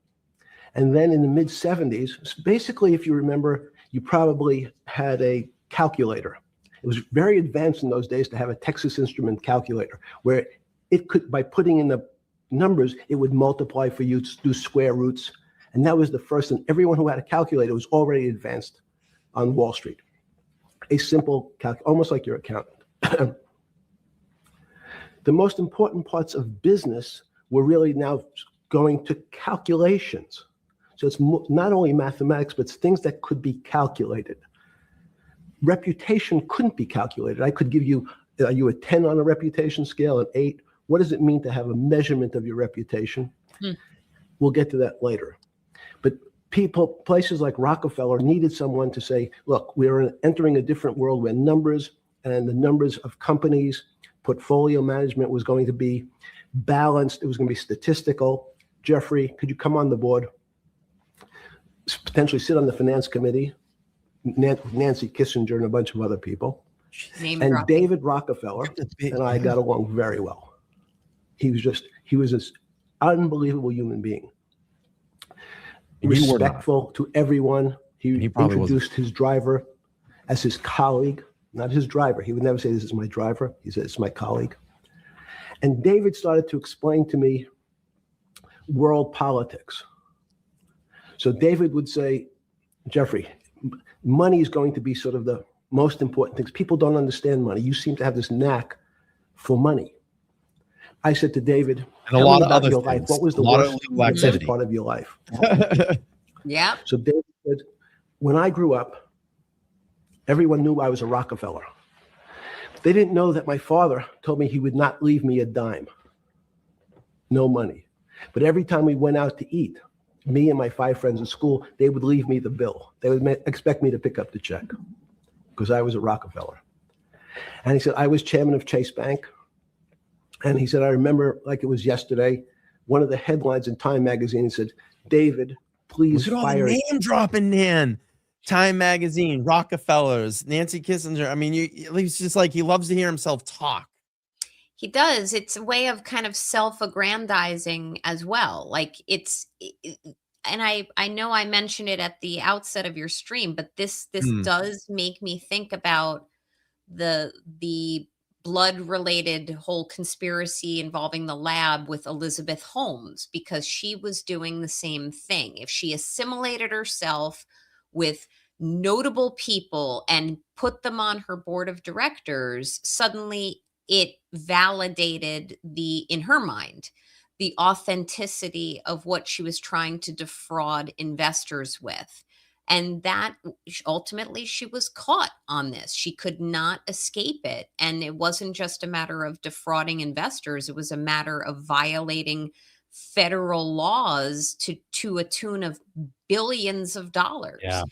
And then in the mid 70s, basically, if you remember, you probably had a calculator. It was very advanced in those days to have a Texas Instrument calculator where it could, by putting in the numbers, it would multiply for you to do square roots. And that was the first, and everyone who had a calculator was already advanced on Wall Street. A simple almost like your accountant. The most important parts of business were really now going to calculations. So it's not only mathematics, but it's things that could be calculated. Reputation couldn't be calculated. I could give you, are you a 10 on a reputation scale, an 8? What does it mean to have a measurement of your reputation? We'll get to that later. But places like Rockefeller needed someone to say, look, we're entering a different world where numbers and the numbers of companies, portfolio management was going to be balanced. It was going to be statistical. Giuffre, could you come on the board? Potentially sit on the finance committee, Nancy Kissinger and a bunch of other people. Name And dropping. David Rockefeller and I got along very well. He was this unbelievable human being. And you were not. Respectful to everyone. He He probably wasn't. introduced his driver as his colleague, not his driver. He would never say, this is my driver. He said, it's my colleague. And David started to explain to me world politics. So David would say, Giuffre, money is going to be sort of the most important things. People don't understand money. You seem to have this knack for money. I said to David, And a lot of other your things. life. What was the A lot of worst, illegal the best activity. part of your life? Yeah. So David said, when I grew up, everyone knew I was a Rockefeller. They didn't know that my father told me he would not leave me a dime. No money. But every time we went out to eat, me and my 5 friends at school, they would leave me the bill. They would expect me to pick up the check because I was a Rockefeller. And he said, I was chairman of Chase Bank. And he said, I remember like it was yesterday, one of the headlines in Time magazine said, David, please Look at all fire. the name dropping, Nan. Time magazine, Rockefellers, Nancy Kissinger. I mean, he's just like, he loves to hear himself talk. He does. It's a way of kind of self-aggrandizing as well. Like and I know I mentioned it at the outset of your stream, but this does make me think about the blood-related whole conspiracy involving the lab with Elizabeth Holmes, because she was doing the same thing. If she assimilated herself with notable people and put them on her board of directors, suddenly it validated in her mind, the authenticity of what she was trying to defraud investors with. And that ultimately she was caught on this. She could not escape it. And it wasn't just a matter of defrauding investors. It was a matter of violating federal laws to a tune of billions of dollars. Yeah.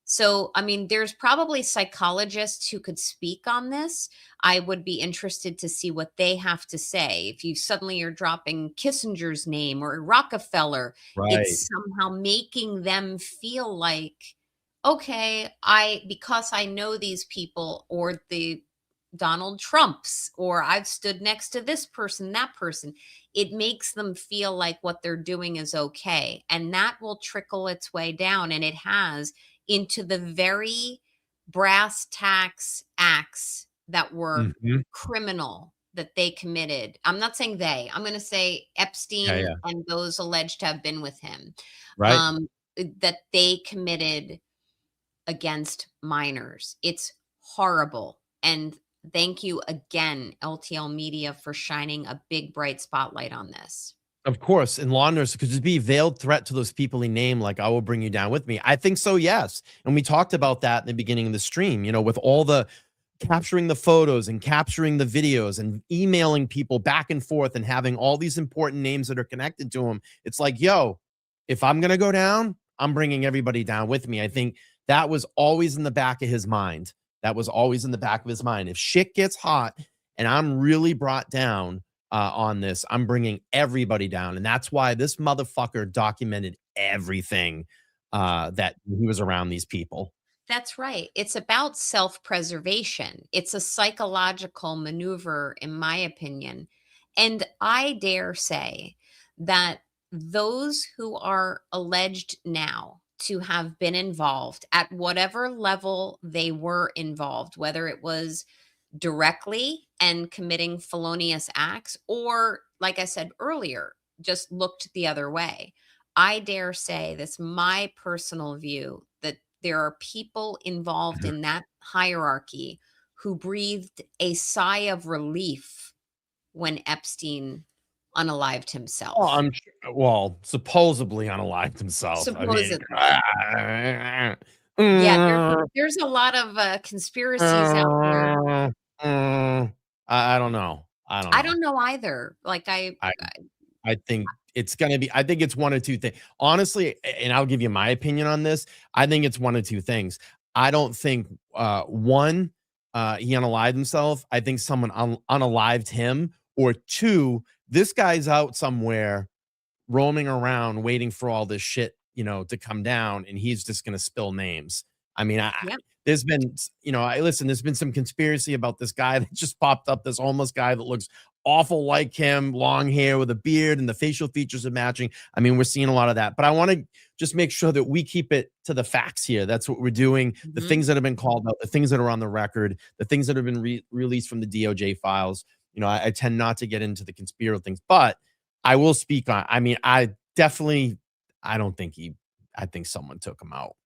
So, I mean, there's probably psychologists who could speak on this. I would be interested to see what they have to say. If you suddenly are dropping Kissinger's name or Rockefeller, it's somehow making them feel like, okay, because I know these people, or the Donald Trumps, or I've stood next to this person, that person, it makes them feel like what they're doing is okay. And that will trickle its way down, and it has, into the very brass tacks acts that were criminal that they committed. I'm not saying I'm going to say Epstein and those alleged to have been with him, that they committed against minors. It's horrible. And thank you again, LTL Media, for shining a big, bright spotlight on this. Of course, and lawyers could just be veiled threat to those people he named, like, I will bring you down with me. I think so, yes. And we talked about that in the beginning of the stream, you know, with all the capturing the photos and capturing the videos and emailing people back and forth and having all these important names that are connected to him. It's like, yo, if I'm going to go down, I'm bringing everybody down with me. I think that was always in the back of his mind. That was always in the back of his mind. If shit gets hot and I'm really brought down on this, I'm bringing everybody down. And that's why this motherfucker documented everything that he was around these people. That's right. It's about self-preservation. It's a psychological maneuver, in my opinion. And I dare say that those who are alleged now to have been involved at whatever level they were involved, whether it was directly and committing felonious acts, or, like I said earlier, just looked the other way. I dare say, that's my personal view, that there are people involved in that hierarchy who breathed a sigh of relief when Epstein unalived himself. Oh, I'm sure, well, supposedly unalived himself. Supposedly. I Yeah, there's a lot of conspiracies out there. I don't know. I don't know either. Like I think it's going to be, I think it's one or two things. Honestly, and I'll give you my opinion on this. I think it's one or two things. I don't think, one, he unalived himself. I think someone unalived him. Or two, this guy's out somewhere roaming around waiting for all this shit, you know, to come down, and he's just going to spill names. I mean, there's been, there's been some conspiracy about this guy that just popped up, this homeless guy that looks awful like him, long hair with a beard, and the facial features are matching. I mean, we're seeing a lot of that, but I want to just make sure that we keep it to the facts here. That's what we're doing. The things that have been called out, the things that are on the record, the things that have been released from the DOJ files. I tend not to get into the conspiracy things, but I will speak on, I don't think I think someone took him out,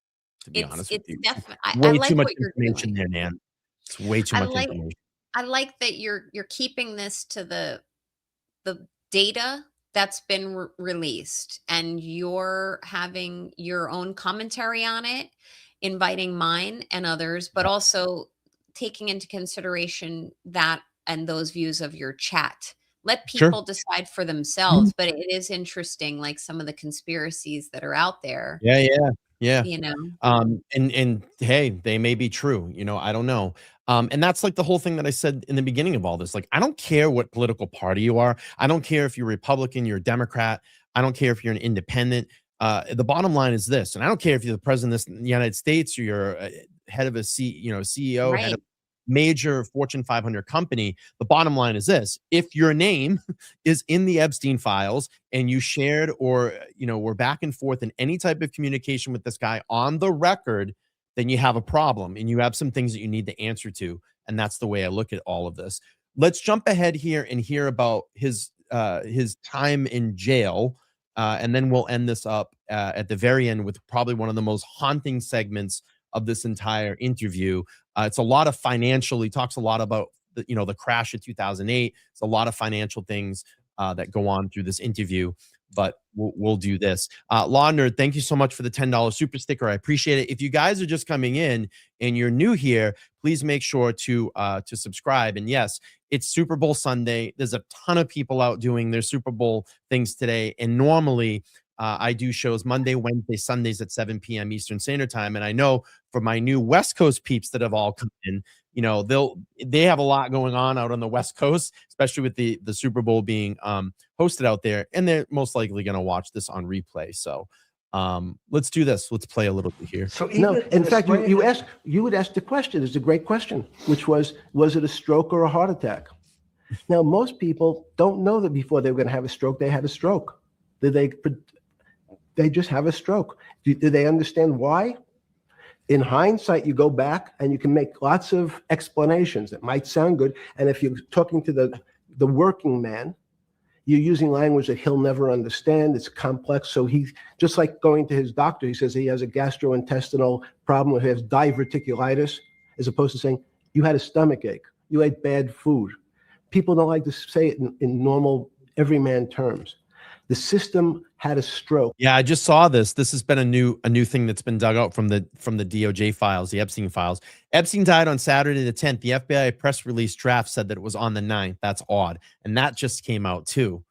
to be honest with you. Definitely, Way I too like much what you're information doing. there, Nan. It's way too I much like information. I like that you're keeping this to the data that's been released, and you're having your own commentary on it, inviting mine and others, but also taking into consideration that and those views of your chat. Let Sure. people decide for themselves, but it is interesting, like some of the conspiracies that are out there, Yeah, yeah, yeah. you know. And hey, they may be true. I don't know. And that's like the whole thing that I said in the beginning of all this. Like, I don't care what political party you are. I don't care if you're Republican, you're a Democrat. I don't care if you're an independent. The bottom line is this, and I don't care if you're the president of the United States or you're head of a CEO, head Right. of major Fortune 500 company. The bottom line is this: if your name is in the Epstein files and you shared or were back and forth in any type of communication with this guy on the record, then you have a problem and you have some things that you need to answer to. And that's the way I look at all of this. Let's jump ahead here and hear about his time in jail. And then we'll end this up at the very end with probably one of the most haunting segments of this entire interview. It's a lot of financial. He talks a lot about the crash of 2008. It's a lot of financial things that go on through this interview. But we'll do this. Law Nerd, thank you so much for the $10 super sticker. I appreciate it. If you guys are just coming in and you're new here, please make sure to subscribe. And yes, it's Super Bowl Sunday. There's a ton of people out doing their Super Bowl things today. And normally I do shows Monday, Wednesday, Sundays at 7 p.m. Eastern Standard Time. And I know for my new West Coast peeps that have all come in, they have a lot going on out on the West Coast, especially with the Super Bowl being hosted out there, and they're most likely going to watch this on replay. So let's do this. Let's play a little bit here. So no, in fact, you would ask the question. It's a great question, which was it a stroke or a heart attack? Now, most people don't know that before they were going to have a stroke, they had a stroke. They just have a stroke. Do they understand why? In hindsight, you go back and you can make lots of explanations that might sound good. And if you're talking to the working man, you're using language that he'll never understand. It's complex. So he, just like going to his doctor, he says he has a gastrointestinal problem, or he has diverticulitis, as opposed to saying, you had a stomach ache, you ate bad food. People don't like to say it in normal everyman terms. The system had a stroke. Yeah, I just saw this. This has been a new thing that's been dug out from the DOJ files, the Epstein files. Epstein died on Saturday the 10th. The FBI press release draft said that it was on the 9th. That's odd. And that just came out too.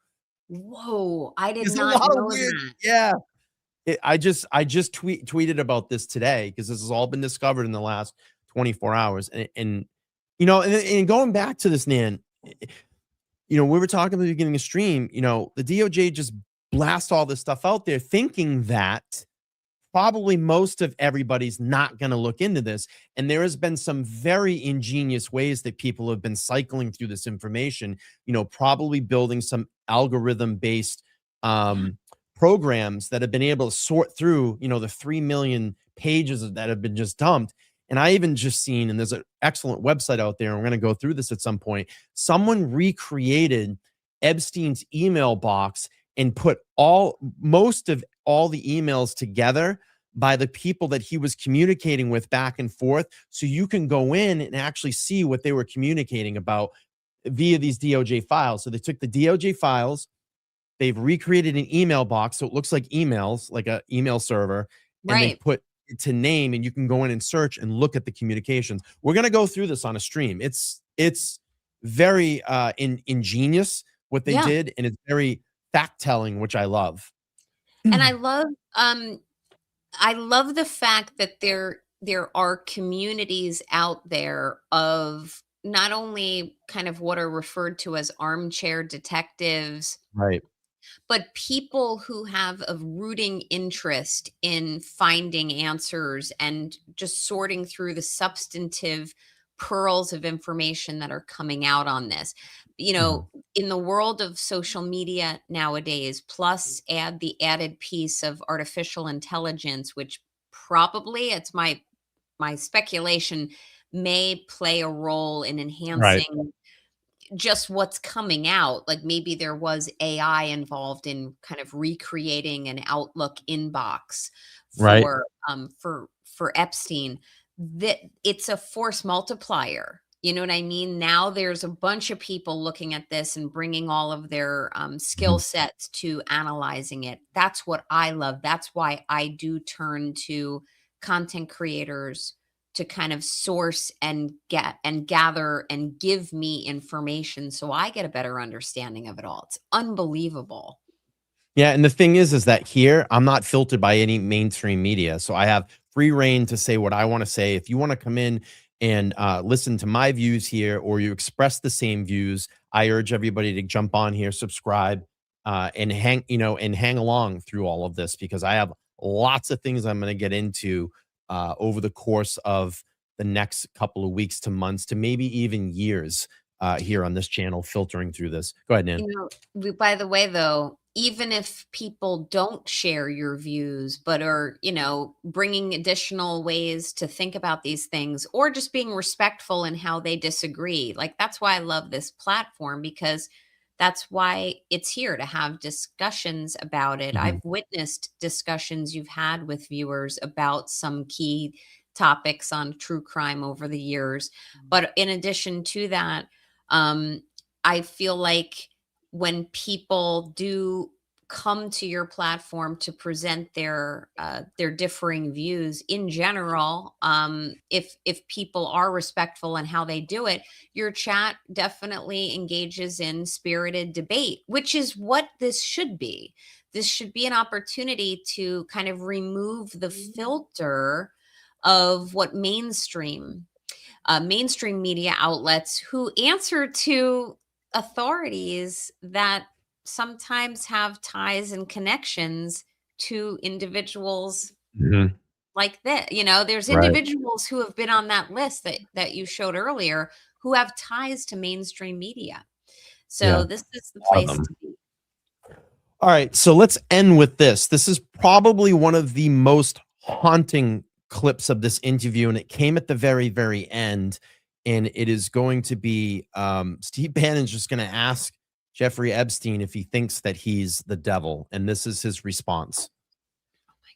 Whoa, I did There's not a lot know of weird, that. yeah. I just tweeted about this today because this has all been discovered in the last 24 hours. And going back to this, Nan, we were talking at the beginning of stream, the DOJ just blast all this stuff out there thinking that probably most of everybody's not going to look into this. And there has been some very ingenious ways that people have been cycling through this information, probably building some algorithm-based programs that have been able to sort through, the 3 million pages that have been just dumped. And I even just seen, and there's an excellent website out there, and we're going to go through this at some point. Someone recreated Epstein's email box and put most of all the emails together by the people that he was communicating with back and forth. So you can go in and actually see what they were communicating about via these DOJ files. So they took the DOJ files, they've recreated an email box. So it looks like emails, like an email server, and they put to name, and you can go in and search and look at the communications. We're going to go through this on a stream. It's very ingenious what they did, and it's very fact-telling, which I love. And I love the fact that there are communities out there of not only kind of what are referred to as armchair detectives, right, But people who have a rooting interest in finding answers and just sorting through the substantive pearls of information that are coming out on this. You know, in the world of social media nowadays, plus add the added piece of artificial intelligence, which probably, it's my speculation, may play a role in Right. enhancing just what's coming out. Like maybe there was AI involved in kind of recreating an Outlook inbox Right. for Epstein. That it's a force multiplier. You know what I mean? Now there's a bunch of people looking at this and bringing all of their skill Mhm. sets to analyzing it. That's what I love. That's why I do turn to content creators to kind of source and get and gather and give me information so I get a better understanding of it all. It's unbelievable. Yeah, and the thing is that here I'm not filtered by any mainstream media, so I have free reign to say what I want to say. If you want to come in and listen to my views here, or you express the same views, I urge everybody to jump on here, subscribe, and hang along through all of this because I have lots of things I'm going to get into over the course of the next couple of weeks to months to maybe even years here on this channel, filtering through this. Go ahead, Nan. You know, by the way, though, even if people don't share your views, but are, bringing additional ways to think about these things or just being respectful in how they disagree, like that's why I love this platform because that's why it's here to have discussions about it. Mhm. I've witnessed discussions you've had with viewers about some key topics on true crime over the years. But in addition to that, um, I feel like when people do come to your platform to present their differing views in general, if people are respectful in how they do it, your chat definitely engages in spirited debate, which is what this should be. This should be an opportunity to kind of remove the filter of what mainstream media outlets who answer to authorities that sometimes have ties and connections to individuals Mhm. like that. There's Right. individuals who have been on that list that you showed earlier who have ties to mainstream media. Yeah, So this is the a lot of place them. to be. All right, so let's end with this. This is probably one of the most haunting clips of this interview, and it came at the very, very end. And it is going to be Steve Bannon's just going to ask Jeffrey Epstein if he thinks that he's the devil, and this is his response.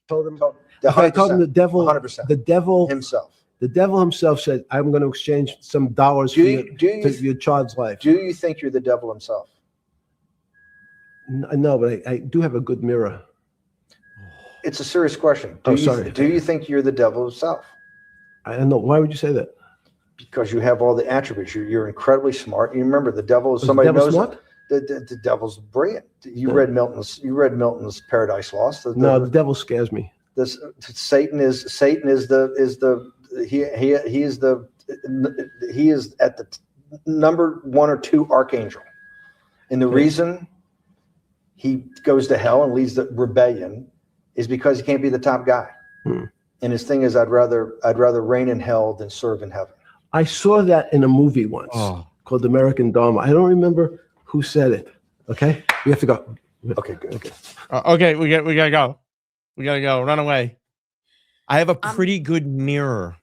Told him, The I told him 100%, the devil, 100%. the devil, himself. the devil himself said, "I'm going to exchange some dollars for your child's life." Do you think you're the devil himself? No, but I do have a good mirror. It's a serious question. Sorry. Do you think you're the devil himself? I don't know. Why would you say that? Because you have all the attributes. You're incredibly smart. You remember the devil is Was somebody the devil knows smart? the devil's brilliant. You read Milton's Paradise Lost. No, the devil scares me. Satan is the he is at the number 1 or 2 archangel, and the reason he goes to hell and leads the rebellion is because he can't be the top guy. And his thing is, I'd rather reign in hell than serve in heaven. I saw that in a movie once called American Dharma. I don't remember who said it. Okay, we have to go. Okay, good. Okay. Okay, we gotta go. We gotta go. Run away. I have a pretty good mirror.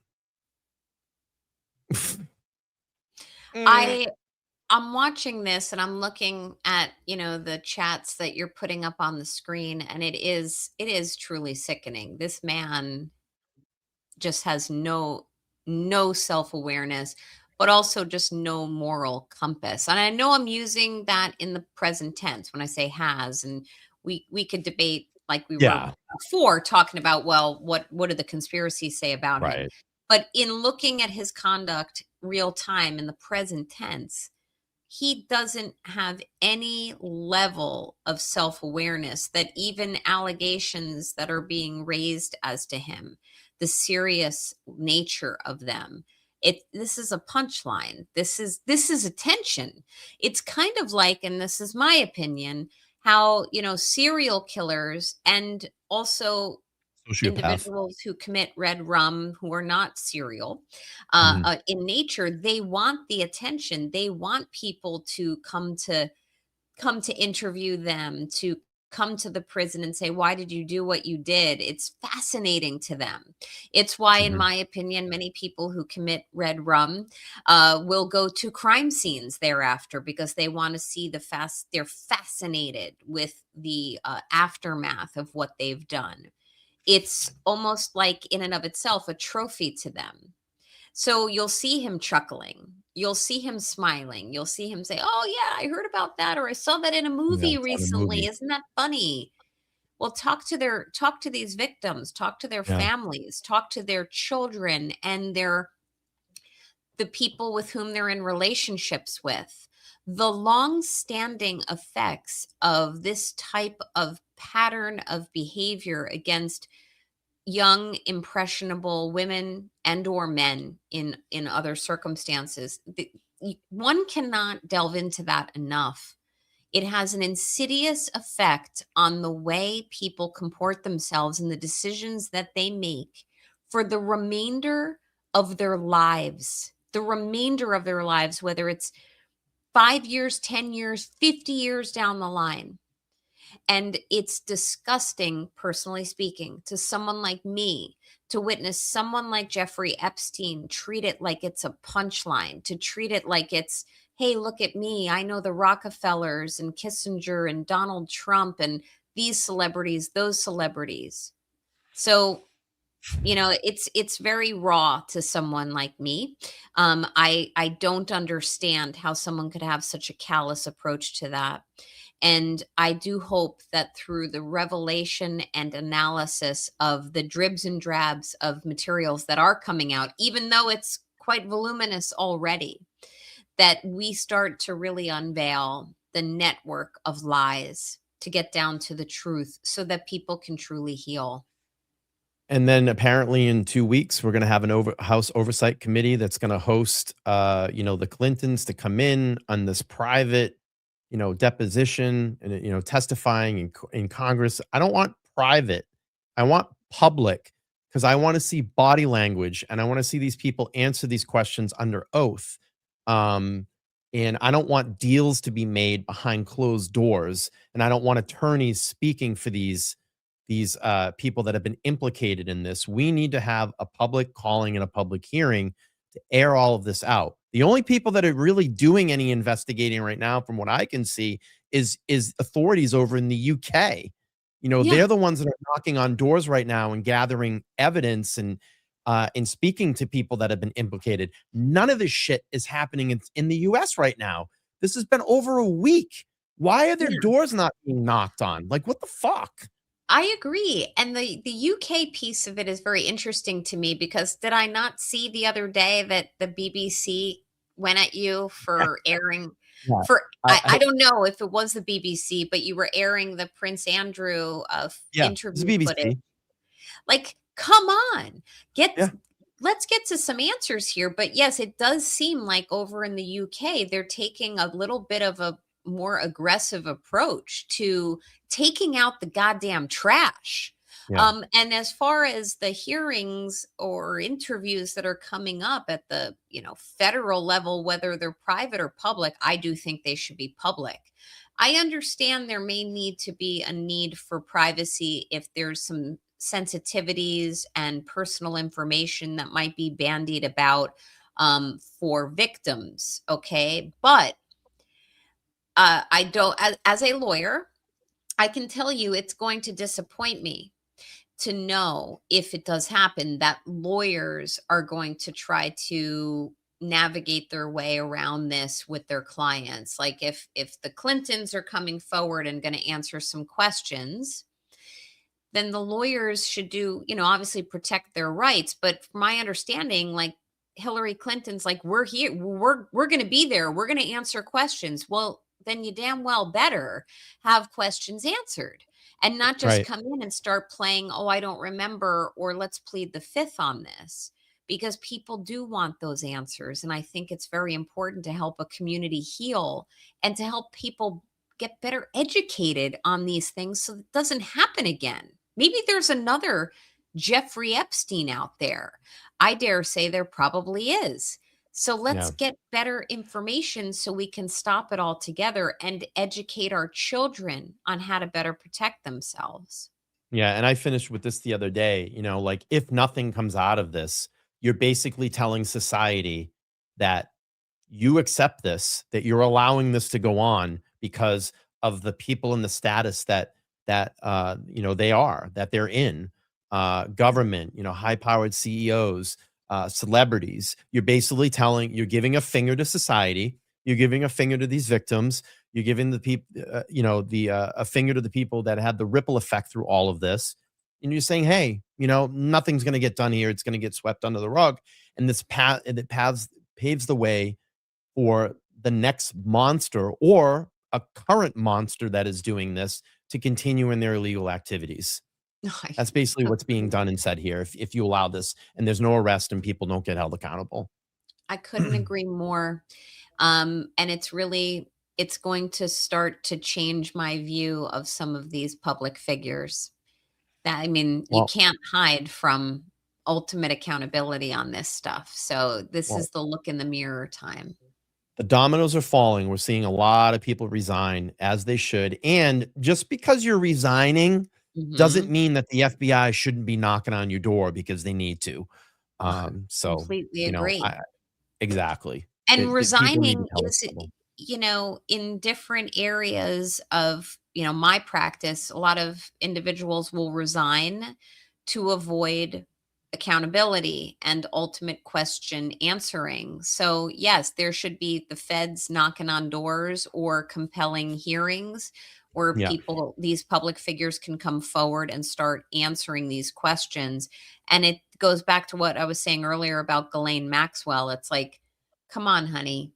I'm watching this and I'm looking at, the chats that you're putting up on the screen, and it is truly sickening. This man just has no self-awareness, but also just no moral compass. And I know I'm using that in the present tense when I say has, and we could debate like we were before talking about, well, what do the conspiracies say about him? But in looking at his conduct real time in the present tense, he doesn't have any level of self-awareness that even allegations that are being raised as to him, the serious nature of them, this is a punchline. This is attention. It's kind of like, and this is my opinion, how, serial killers and also Sociopath. individuals who commit red rum who are not serial Mhm. in nature, they want the attention. They want people to come to interview them, to come to the prison and say, why did you do what you did? It's fascinating to them. It's why, in Mhm. my opinion, many people who commit red rum will go to crime scenes thereafter because they want to see they're fascinated with the aftermath of what they've done. It's almost like, in and of itself, a trophy to them. So you'll see him chuckling. You'll see him smiling. You'll see him say, "Oh yeah, I heard about that, or I saw that in a Yeah, movie it's on a recently. movie. Isn't that funny?" Well, talk to these victims, talk to their Yeah. families, talk to their children and the people with whom they're in relationships with. The long-standing effects of this type of pattern of behavior against young impressionable women and or men in other circumstances, one cannot delve into that enough. It has an insidious effect on the way people comport themselves and the decisions that they make for the remainder of their lives. The remainder of their lives, whether it's 5 years, 10 years, 50 years down the line. And it's disgusting, personally speaking, to someone like me to witness someone like Jeffrey Epstein treat it like it's a punchline, to treat it like it's, hey, look at me. I know the Rockefellers and Kissinger and Donald Trump and these celebrities, those celebrities. So, it's very raw to someone like me. I don't understand how someone could have such a callous approach to that. And I do hope that through the revelation and analysis of the dribs and drabs of materials that are coming out, even though it's quite voluminous already, that we start to really unveil the network of lies to get down to the truth so that people can truly heal. And then apparently in 2 weeks, we're gonna have an House Oversight Committee that's gonna host, the Clintons to come in on this private, deposition and, testifying in Congress. I don't want private. I want public because I wanna see body language, and I wanna see these people answer these questions under oath. Um, and I don't want deals to be made behind closed doors, and I don't want attorneys speaking for these people that have been implicated in this. We need to have a public calling and a public hearing to air all of this out. The only people that are really doing any investigating right now, from what I can see, is authorities over in the UK. Yeah. They're the ones that are knocking on doors right now and gathering evidence and speaking to people that have been implicated. None of this shit is happening in the US right now. This has been over a week. Why are their Yeah. doors not being knocked on? Like, what the fuck? I agree. And the UK piece of it is very interesting to me because did I not see the other day that the BBC went at you for airing Yeah. for I I don't know if it was the BBC, but you were airing the Prince Andrew Yeah, it's interview footage. BBC. Like, come on. Get Yeah. Let's get to some answers here. But yes, it does seem like over in the UK, they're taking a little bit of a more aggressive approach to taking out the goddamn trash. Yeah. And as far as the hearings or interviews that are coming up at the, federal level, whether they're private or public, I do think they should be public. I understand there may need to be a need for privacy if there's some sensitivities and personal information that might be bandied about for victims. Okay. But I don't, as a lawyer, I can tell you it's going to disappoint me to know if it does happen that lawyers are going to try to navigate their way around this with their clients. Like if the Clintons are coming forward and going to answer some questions, then the lawyers should do, obviously protect their rights. But from my understanding, like Hillary Clinton's like, we're here, we're going to be there, we're going to answer questions. Well, then you damn well better have questions answered and not just Right. come in and start playing, oh, I don't remember, or let's plead the fifth on this, because people do want those answers. And I think it's very important to help a community heal and to help people get better educated on these things so it doesn't happen again. Maybe there's another Jeffrey Epstein out there. I dare say there probably is. So let's Yeah. get better information so we can stop it all together and educate our children on how to better protect themselves. Yeah, and I finished with this the other day, like if nothing comes out of this, you're basically telling society that you accept this, that you're allowing this to go on because of the people in the status that they're in, government, high-powered CEOs, celebrities. You're giving a finger to society, you're giving a finger to these victims, you're giving the people, a finger to the people that had the ripple effect through all of this. And you're saying, hey, nothing's going to get done here. It's going to get swept under the rug. And this paves the way for the next monster or a current monster that is doing this to continue in their illegal activities. That's basically what's being done and said here. If you allow this and there's no arrest and people don't get held accountable. I couldn't agree more. And it's going to start to change my view of some of these public figures. You Well, can't hide from ultimate accountability on this stuff. So this well, is the look in the mirror time. the dominoes are falling. We're seeing a lot of people resign as they should. And just because you're resigning doesn't Mhm. mean that the FBI shouldn't be knocking on your door because they need to. So, Completely agree. exactly. And People need to resigning tell is, people. in different areas of, my practice, a lot of individuals will resign to avoid accountability and ultimate question answering. So, yes, there should be the feds knocking on doors or compelling hearings where Yeah. these public figures can come forward and start answering these questions. And it goes back to what I was saying earlier about Ghislaine Maxwell. It's like, come on, honey.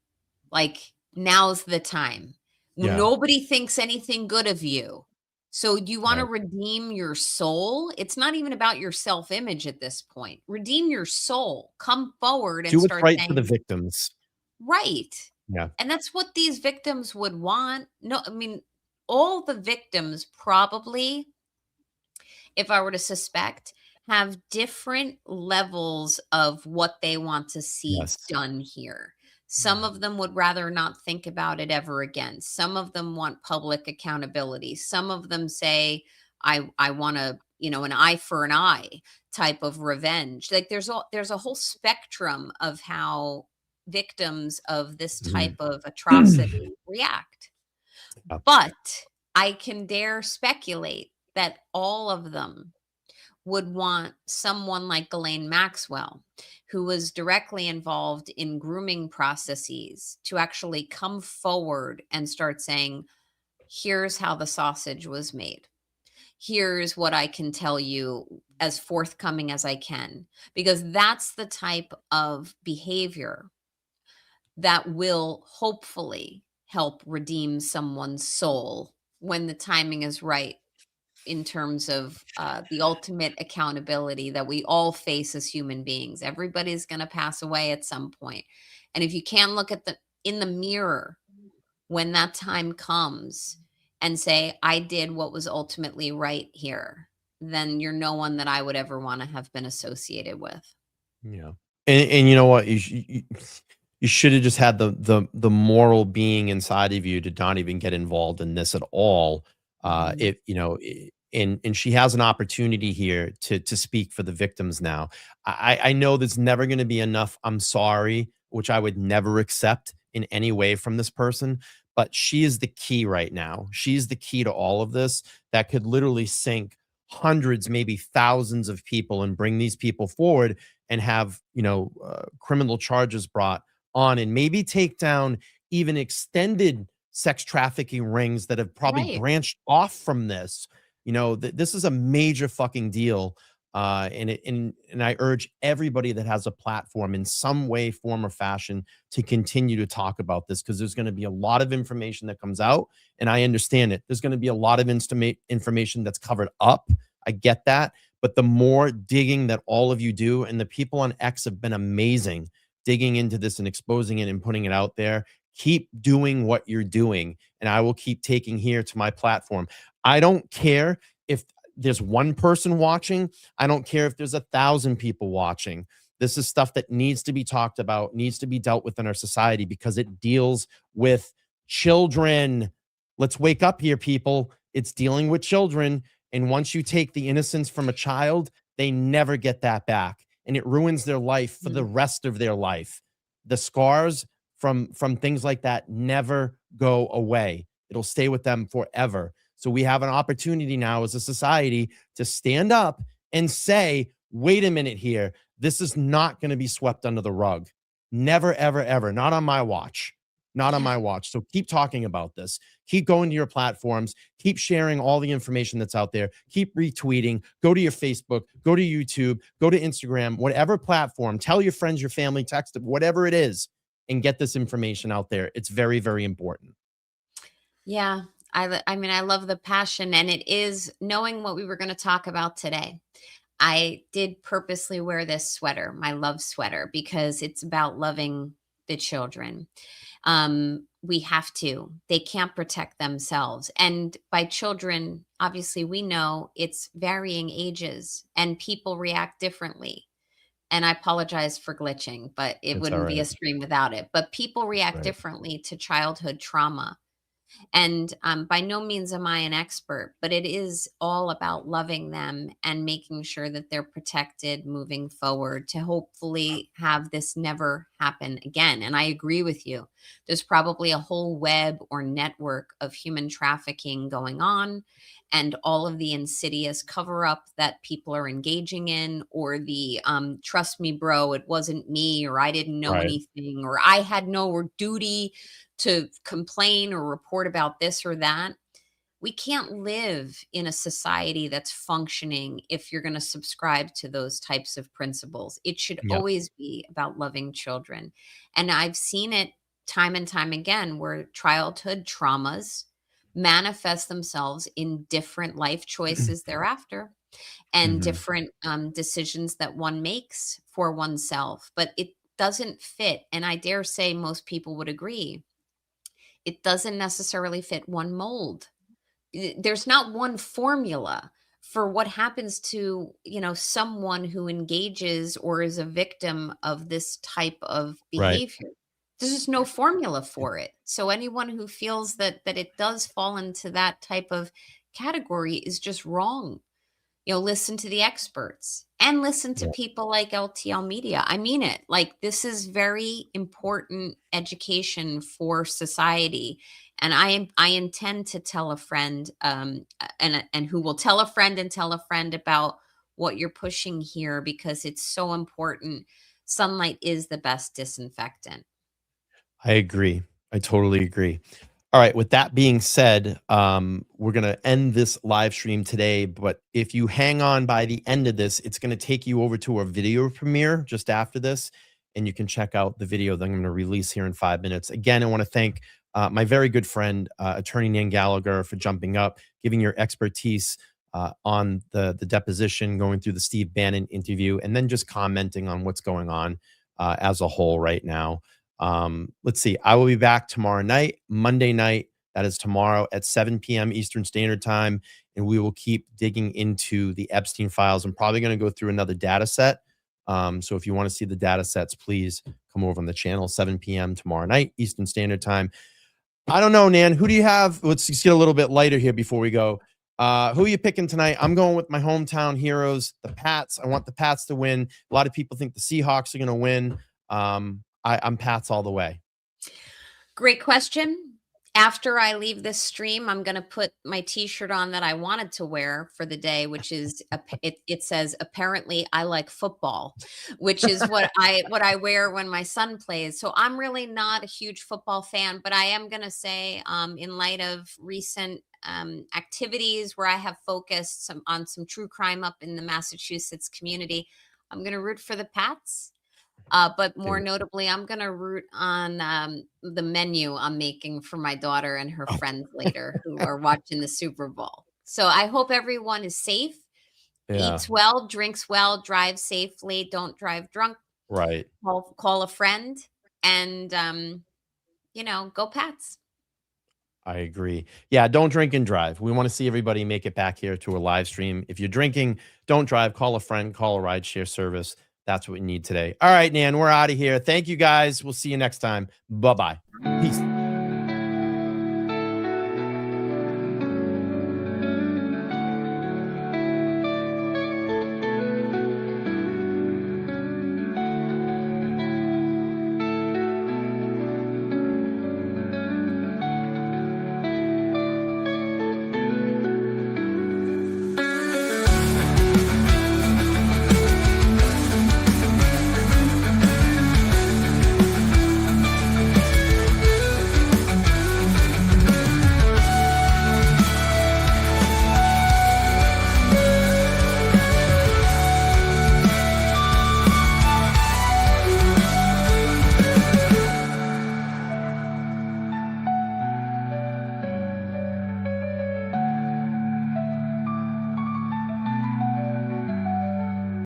Like, now's the time. Yeah. Nobody thinks anything good of you. So you want to Right. redeem your soul? It's not even about your self-image at this point. Redeem your soul. Come forward and Do what's start right for the saying, victims. right. Yeah. And that's what these victims would want. No, all the victims probably, if I were to suspect, have different levels of what they want to see Yes. done here. Some of them would rather not think about it ever again. Some of them want public accountability. Some of them say, I want to, an eye for an eye type of revenge. Like there's a whole spectrum of how victims of this type Mhm. of atrocity react. Yeah. But I can dare speculate that all of them would want someone like Ghislaine Maxwell, who was directly involved in grooming processes, to actually come forward and start saying, here's how the sausage was made. Here's what I can tell you as forthcoming as I can. Because that's the type of behavior that will hopefully help redeem someone's soul when the timing is right, in terms of the ultimate accountability that we all face as human beings. Everybody's going to pass away at some point. And if you can look in the mirror when that time comes and say, I did what was ultimately right here, then you're no one that I would ever want to have been associated with. Yeah. And you know what? You should have just had the moral being inside of you to not even get involved in this at all. Mhm. It you know I- and she has an opportunity here to speak for the victims now. I know there's never going to be enough I'm sorry, which I would never accept in any way from this person, but she is the key right now. She's the key to all of this that could literally sink hundreds, maybe thousands of people and bring these people forward and have, criminal charges brought on and maybe take down even extended sex trafficking rings that have probably Right. branched off from this. This is a major fucking deal. And I urge everybody that has a platform in some way, form, or fashion to continue to talk about this because there's going to be a lot of information that comes out, and I understand it. There's going to be a lot of information that's covered up. I get that, but the more digging that all of you do, and the people on X have been amazing digging into this and exposing it and putting it out there, Keep doing what you're doing, and I will keep taking here to my platform. I don't care if there's one person watching. I don't care if there's 1,000 people watching. This is stuff that needs to be talked about, needs to be dealt with in our society because it deals with children. Let's wake up here, people. It's dealing with children. And once you take the innocence from a child, they never get that back. And it ruins their life for the rest of their life. The scars from things like that never go away. It'll stay with them forever. So we have an opportunity now as a society to stand up and say, wait a minute here. This is not going to be swept under the rug. Never, ever, ever. Not on my watch. Not on my watch. So keep talking about this. Keep going to your platforms. Keep sharing all the information that's out there. Keep retweeting. Go to your Facebook. Go to YouTube. Go to Instagram. Whatever platform. Tell your friends, your family, text them, whatever it is, and get this information out there. It's very, very important. Yeah. I mean, I love the passion, and it is knowing what we were going to talk about today. I did purposely wear this sweater, my love sweater, because it's about loving the children. We have to. They can't protect themselves. And by children, obviously, we know it's varying ages and people react differently. And I apologize for glitching, but it It's wouldn't all be a right. stream without it. But people react Right. differently to childhood trauma. And by no means am I an expert, but it is all about loving them and making sure that they're protected moving forward to hopefully have this never happen again. And I agree with you. There's probably a whole web or network of human trafficking going on, and all of the insidious cover up that people are engaging in, or the trust me, bro, it wasn't me, or I didn't know Right. anything, or I had no duty to complain or report about this or that. We can't live in a society that's functioning if you're going to subscribe to those types of principles. It should Yep. always be about loving children. And I've seen it time and time again where childhood traumas manifest themselves in different life choices thereafter, and Mhm. different decisions that one makes for oneself. But it doesn't fit. And I dare say most people would agree, it doesn't necessarily fit one mold. There's not one formula for what happens to, someone who engages or is a victim of this type of Right. behavior. There's just no formula for it. So anyone who feels that it does fall into that type of category is just wrong. Listen to the experts and listen to Yeah. people like LTL Media. I mean it. Like, this is very important education for society. And I intend to tell a friend, and who will tell a friend and tell a friend about what you're pushing here, because it's so important. Sunlight is the best disinfectant. I agree. I totally agree. All right. With that being said, we're going to end this live stream today. But if you hang on by the end of this, it's going to take you over to our video premiere just after this. And you can check out the video that I'm going to release here in 5 minutes. Again, I want to thank my very good friend, Attorney Nan Gallagher, for jumping up, giving your expertise on the deposition, going through the Steve Bannon interview, and then just commenting on what's going on as a whole right now. Let's see. I will be back tomorrow night, Monday night. That is tomorrow at 7 p.m. Eastern Standard Time. And we will keep digging into the Epstein files. I'm probably going to go through another data set. So if you want to see the data sets, please come over on the channel, 7 p.m. tomorrow night, Eastern Standard Time. I don't know, Nan. Who do you have? Let's just get a little bit lighter here before we go. Who are you picking tonight? I'm going with my hometown heroes, the Pats. I want the Pats to win. A lot of people think the Seahawks are going to win. I'm Pats all the way. Great question. After I leave this stream, I'm going to put my t-shirt on that I wanted to wear for the day, which is it says, apparently I like football, which is what I wear when my son plays. So I'm really not a huge football fan, but I am going to say, in light of recent activities where I have focused on some true crime up in the Massachusetts community, I'm going to root for the Pats. But more notably, I'm going to root on the menu I'm making for my daughter and her friends later who are watching the Super Bowl. So I hope everyone is safe, eats well, drinks well, drives safely, don't drive drunk, Right. call a friend. And go Pats. I agree. Yeah, don't drink and drive. We want to see everybody make it back here to a live stream. If you're drinking, don't drive. Call a friend, call a rideshare service. That's what we need today. All right, Nan, we're out of here. Thank you guys. We'll see you next time. Bye-bye. Peace.